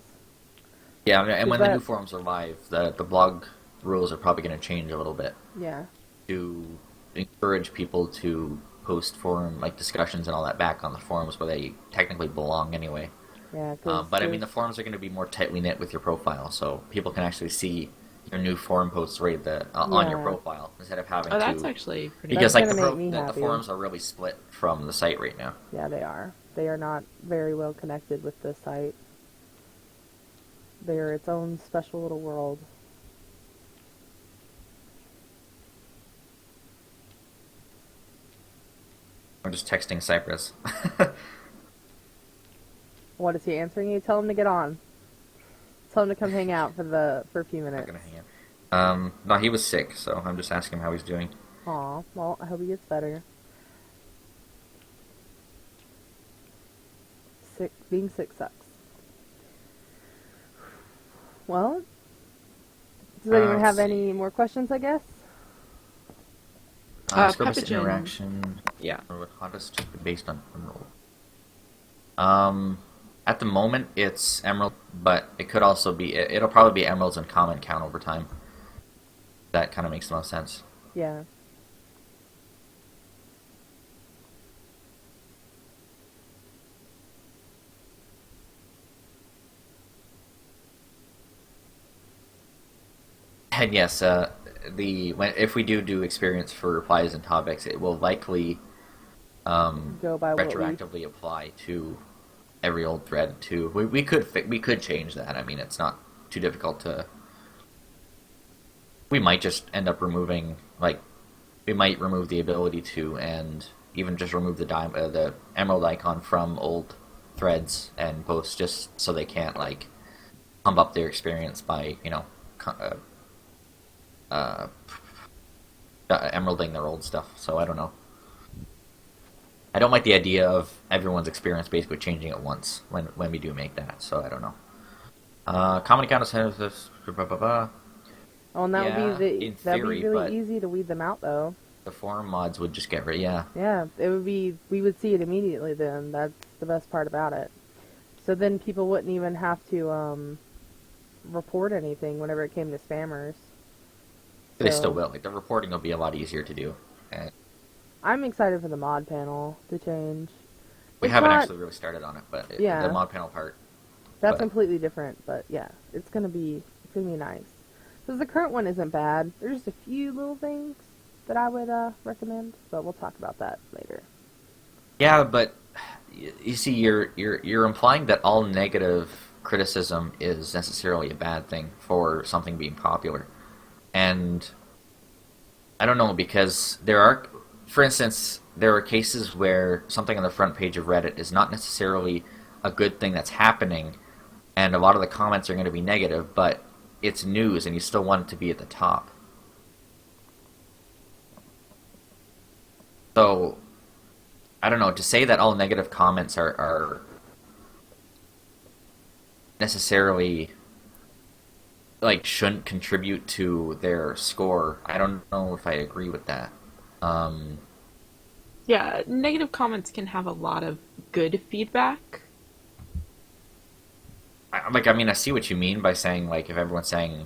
Yeah, I mean, and 'Cause when the new that, forums are live, the blog rules are probably going to change a little bit yeah, to encourage people to post forum like discussions and all that back on the forums where they technically belong anyway. yeah, because But I mean, the forums are going to be more tightly knit with your profile, so people can actually see your new forum posts right on your yeah, profile instead of having Oh, that's to. actually pretty. Because that's like gonna make me the happy. forums are really split from the site right now. Yeah, they are. They are not very well connected with the site. They are its own special little world. I'm just texting Cypress. What is he answering you? Tell him to get on. Tell him to come hang out for a few Not minutes. gonna hang out. No, he was sick, so I'm just asking him how he's doing. Aw, well, I hope he gets better. Being sick sucks. Well, does anyone have Let's any more questions, I guess? Scrubus Pathogen. interaction. Yeah. Or hottest based on emerald. At the moment it's emerald, but it could also be. It'll probably be emeralds and comment count over time. That kind of makes the most sense. Yeah. And yes, if we do experience for replies and topics, it will likely Go by what we... retroactively apply to every old thread too. We could change that. I mean, it's not too difficult to. We might just end up removing we might remove the ability to and even just remove the emerald icon from old threads and posts just so they can't like pump up their experience by uh, emeralding their old stuff. So I don't know. I don't like the idea of everyone's experience basically changing at once when we do make that. So I don't know. Common account is this. Oh, and that Yeah, would be in that'd theory, be really but easy to weed them out, though. the forum mods would just get rid. Yeah, Yeah, it would be. We would see it immediately. Then that's the best part about it. So then people wouldn't even have to report anything whenever it came to spammers. they So still will. Like the reporting will be a lot easier to do. And I'm excited for the mod panel to change. we It's haven't not, actually really started on it, but Yeah. the mod panel part. That's But completely different, but yeah, it's gonna be nice. Because the current one isn't bad. There's just a few little things that I would recommend, but we'll talk about that later. yeah, but you see, you're implying that all negative criticism is necessarily a bad thing for something being popular, and I don't know because there are, for instance, there are cases where something on the front page of Reddit is not necessarily a good thing that's happening, and a lot of the comments are going to be negative, but it's news, and you still want it to be at the top. So I don't know, to say that all negative comments are necessarily like shouldn't contribute to their score. I don't know if I agree with that. Um, Yeah, negative comments can have a lot of good feedback. I mean, I see what you mean by saying like if everyone's saying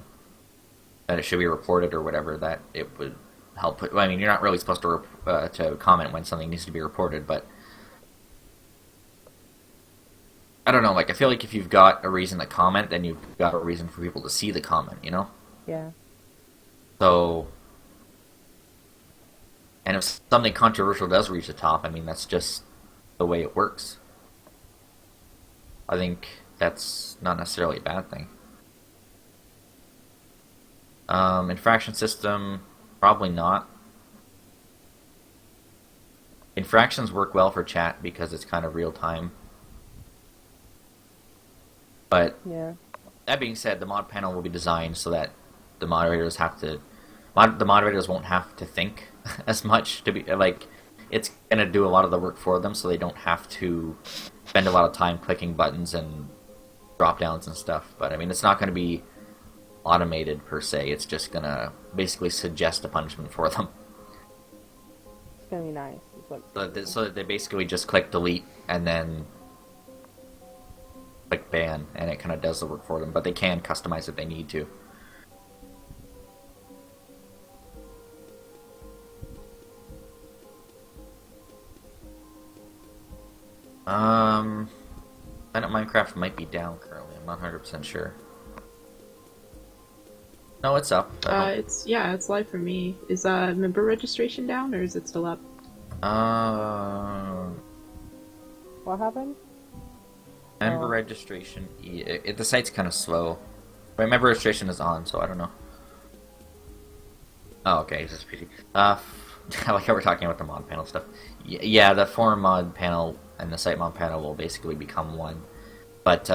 that it should be reported or whatever, that it would help. Well, I mean, you're not really supposed to comment when something needs to be reported, but I don't know. Like, I feel like if you've got a reason to comment, then you've got a reason for people to see the comment. You know? Yeah. So, and if something controversial does reach the top, I mean, that's just the way it works. I think that's not necessarily a bad thing. Infraction system, probably not. Infractions work well for chat because it's kind of real time. But Yeah. that being said, the mod panel will be designed so that the moderators the moderators won't have to think as much to be like it's gonna do a lot of the work for them, so they don't have to spend a lot of time clicking buttons and drop downs and stuff. But I mean, it's not gonna be automated per se. It's just gonna basically suggest a punishment for them. It's gonna be nice. Is what So that they basically just click delete and then click ban, and it kind of does the work for them. But they can customize if they need to. PlanetMinecraft might be down currently. I'm not 100% sure. No, it's up. It's live for me. Is member registration down or is it still up? Uh, What happened? member Oh. registration. The site's kind of slow. But member registration is on, so I don't know. Oh, okay, it's just PC. I like how we're talking about the mod panel stuff. Yeah, the forum mod panel and the site mod panel will basically become one. But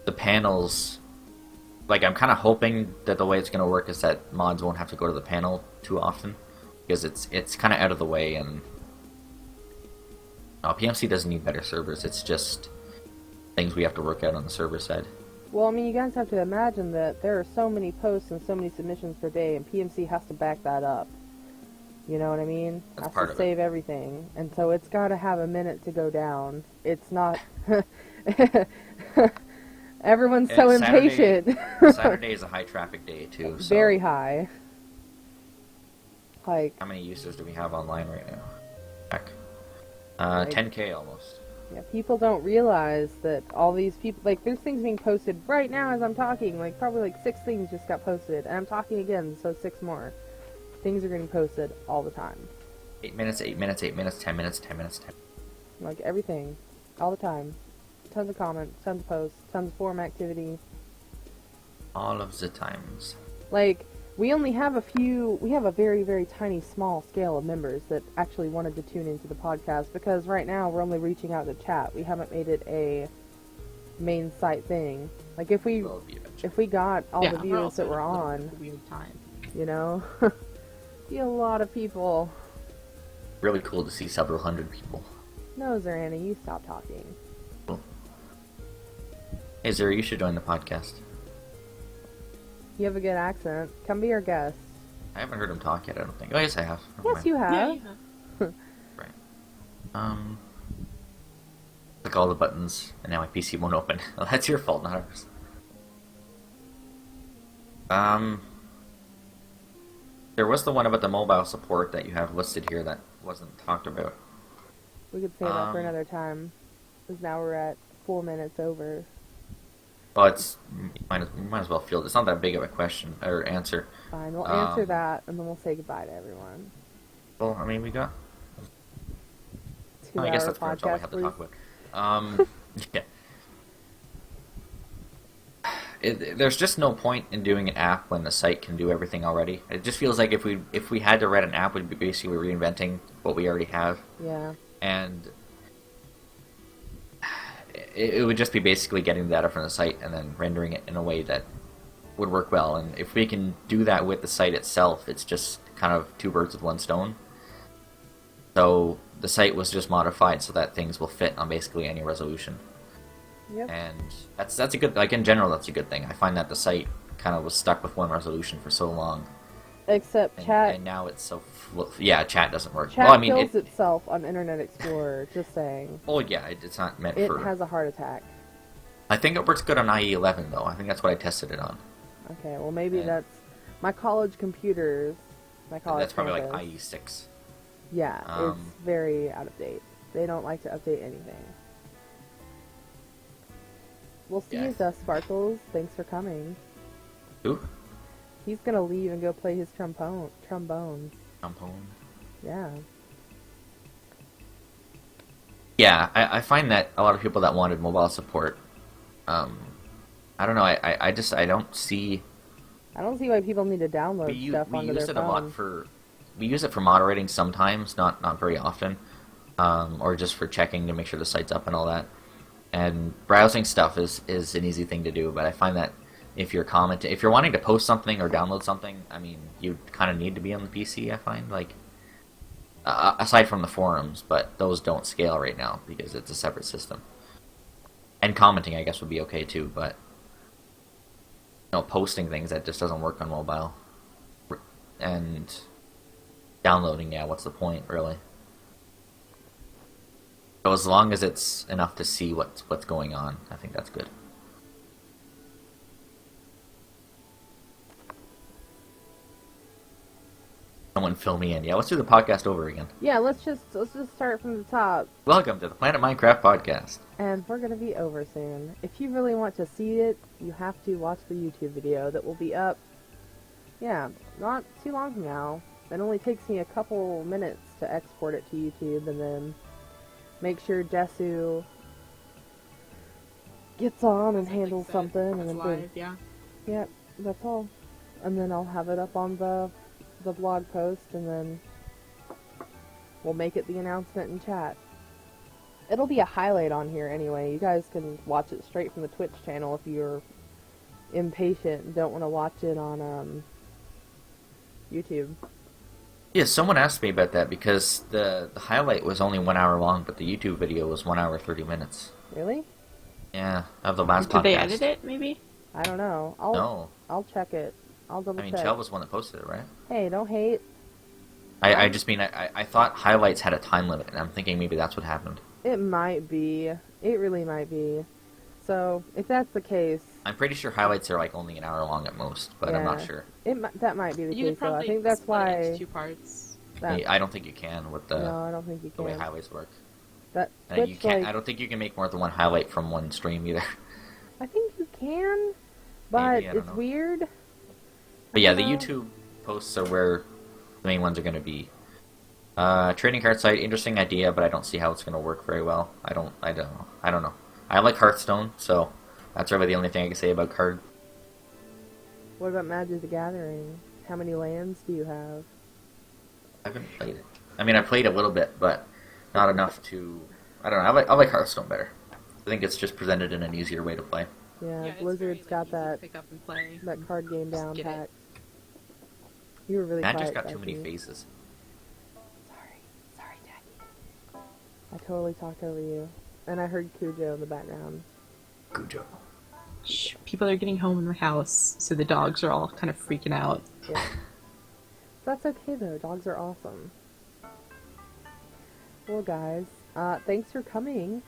the panels, like I'm kind of hoping that the way it's going to work is that mods won't have to go to the panel too often, because it's kind of out of the way, and PMC doesn't need better servers. It's just things we have to work out on the server side. Well, I mean, you guys have to imagine that there are so many posts and so many submissions per day, and PMC has to back that up. You know what I mean? That's Has part to of it. save everything, and so it's got to have a minute to go down. It's not. Everyone's so And impatient. Saturday is a high traffic day too. So Very high. Like, how many users do we have online right now? Check. Like- 10K almost. yeah, people don't realize that all these people, like, there's things being posted right now as I'm talking. Like, probably like 6 things just got posted, and I'm talking again, so 6 more. Things are getting posted all the time. 8 minutes, 8 minutes, 8 minutes, 10 minutes, 10 minutes, 10. Like, everything. All the time. Tons of comments, tons of posts, tons of forum activity. All of the times. Like, We only have a few, we have a very, very tiny, small scale of members that actually wanted to tune into the podcast because right now we're only reaching out to chat. We haven't made it a main site thing. Like if we got all the viewers that were on, you know, be a lot of people. Really cool to see several hundred people. No, Zarani, you stop talking. Cool. Hey, Zara, you should join the podcast. You have a good accent. Come be our guest. I haven't heard him talk yet, I don't think. Oh, yes, I have. Never Yes, mind. you have. Yeah, you have. Right. Click all the buttons, and now my PC won't open. Well, that's your fault, not ours. There was the one about the mobile support that you have listed here that wasn't talked about. We could save that for another time. Because now we're at 4 minutes over. Well, it's might as well field. It's not that big of a question or answer. Fine, we'll answer that, and then we'll say goodbye to everyone. Well, I mean, we got. I guess that's pretty much all we have to talk about. Yeah. There's just no point in doing an app when the site can do everything already. It just feels like if we had to write an app, we'd be basically reinventing what we already have. Yeah. And it would just be basically getting the data from the site and then rendering it in a way that would work well. And if we can do that with the site itself, it's just kind of two birds with one stone. So the site was just modified so that things will fit on basically any resolution. Yep. And that's a good, like in general, that's a good thing. I find that the site kind of was stuck with one resolution for so long. Except chat. And now it's so, chat doesn't work. Chat well, I mean, kills itself on Internet Explorer, just saying. Oh yeah, it's not meant it for... It has a heart attack. I think it works good on IE 11 though. I think that's what I tested it on. Okay, well maybe that's... My college computers, that's probably campus, like IE 6. Yeah, it's very out of date. They don't like to update anything. We'll see you, Dust Sparkles. Thanks for coming. Who? He's gonna leave and go play his trombone. Trombone? Yeah. Yeah, I find that a lot of people that wanted mobile support, I don't know, I don't see... I don't see why people need to download stuff onto their phone. We use it for moderating sometimes, not very often, or just for checking to make sure the site's up and all that. And browsing stuff is an easy thing to do, but I find that if you're wanting to post something or download something, I mean, you kind of need to be on the PC, I find, like, aside from the forums, but those don't scale right now because it's a separate system. And commenting, I guess, would be okay too, but posting things, that just doesn't work on mobile. And downloading, yeah, what's the point, really? So as long as it's enough to see what's going on, I think that's good. Someone fill me in. Yeah, let's do the podcast over again. Yeah, let's just start from the top. Welcome to the Planet Minecraft podcast. And we're gonna be over soon. If you really want to see it, you have to watch the YouTube video that will be up. Yeah, not too long from now. It only takes me a couple minutes to export it to YouTube, and then make sure Jesu gets on and handles something, and then live, yeah. Yep, that's all. And then I'll have it up on the blog post, and then we'll make it the announcement in chat. It'll be a highlight on here anyway. You guys can watch it straight from the Twitch channel if you're impatient and don't want to watch it on YouTube. Yeah, someone asked me about that because the highlight was only 1 hour long, but the YouTube video was 1 hour 30 minutes. Really? Yeah, of the last podcast. Did they edit it, maybe? I don't know. I'll check it. I'll double check. Chell was the one that posted it, right? Hey, don't hate. I just mean, I thought highlights had a time limit, and I'm thinking maybe that's what happened. It might be. It really might be. So, if that's the case... I'm pretty sure highlights are like only an hour long at most, but yeah, I'm not sure. That might be the you case, though. I think that's why... It into 2 parts. I don't think you can with the... No, I don't think you can. The way highlights work. You can't. I don't think you can make more than one highlight from one stream either. I think you can, but maybe, it's weird. But yeah, the YouTube posts are where the main ones are going to be. Trading card site, interesting idea, but I don't see how it's going to work very well. I don't know. I like Hearthstone, so that's really the only thing I can say about card. What about Magic the Gathering? How many lands do you have? I haven't played it. I mean, I played a little bit, but not enough to. I don't know. I like Hearthstone better. I think it's just presented in an easier way to play. Yeah, Yeah, it's Blizzard's very, got easy to that pick up and play. card game Just down get pat. it. You were really Matt quiet, just got too many Jackie. phases. Sorry, Jackie. I totally talked over you, and I heard Cujo in the background. Cujo. Shh, people are getting home in the house, so the dogs are all kind of freaking out. Yeah. That's okay though. Dogs are awesome. Well, guys, thanks for coming.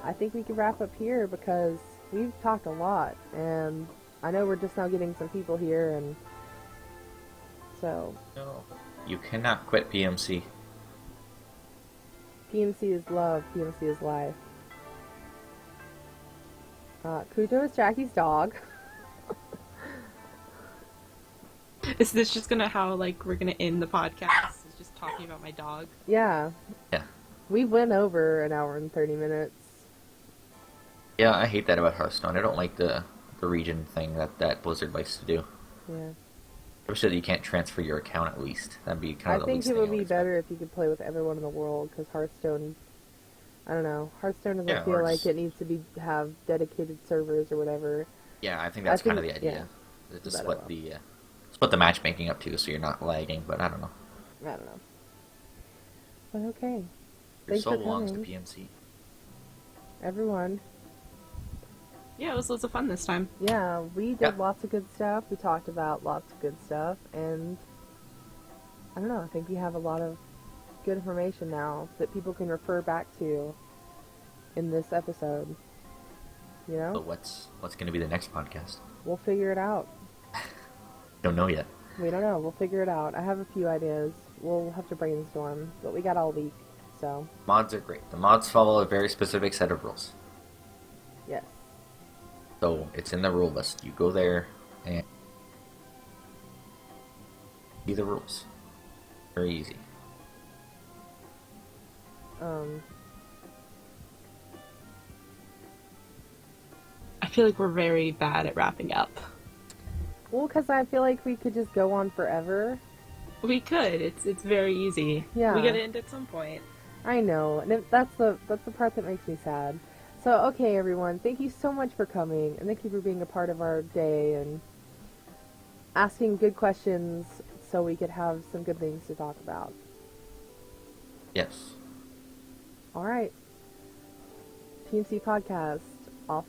I think we can wrap up here because we've talked a lot, and I know we're just now getting some people here, and so No. You cannot quit PMC. PMC is love, PMC is life. Cujo is Jackie's dog. Is this just gonna how like we're gonna end the podcast? Is just talking about my dog? Yeah, Yeah. we went over an hour and 30 minutes. Yeah, I hate that about Hearthstone. I don't like the region thing that Blizzard likes to do. Yeah. I wish that you can't transfer your account at least. That'd be kind I of the think least it thing would I be expect. better if you could play with everyone in the world, because Hearthstone, I don't know, Hearthstone doesn't Yeah, feel or like just- it needs to have dedicated servers or whatever. Yeah, I think that's kind of the idea. To Better split off. split the matchmaking up too, so you're not lagging. But I don't know. I don't know. But okay. Your Thanks soul for belongs to coming, PMC. everyone. Yeah, it was loads of fun this time. Yeah, we did Yeah. lots of good stuff. We talked about lots of good stuff, and I don't know, I think we have a lot of good information now that people can refer back to in this episode. You know? But what's going to be the next podcast? We'll figure it out. Don't know yet. We don't know. We'll figure it out. I have a few ideas. We'll have to brainstorm, but we got all week, so Mods are great. The mods follow a very specific set of rules. yes. So it's in the rule list. You go there and see the rules. Very easy. I feel like we're very bad at wrapping up. Well, because I feel like we could just go on forever. We could. It's very easy. Yeah. We gotta end at some point. I know, and that's the part that makes me sad. So, okay, everyone, thank you so much for coming, and thank you for being a part of our day and asking good questions so we could have some good things to talk about. Yes. All right. PMC Podcast, offline.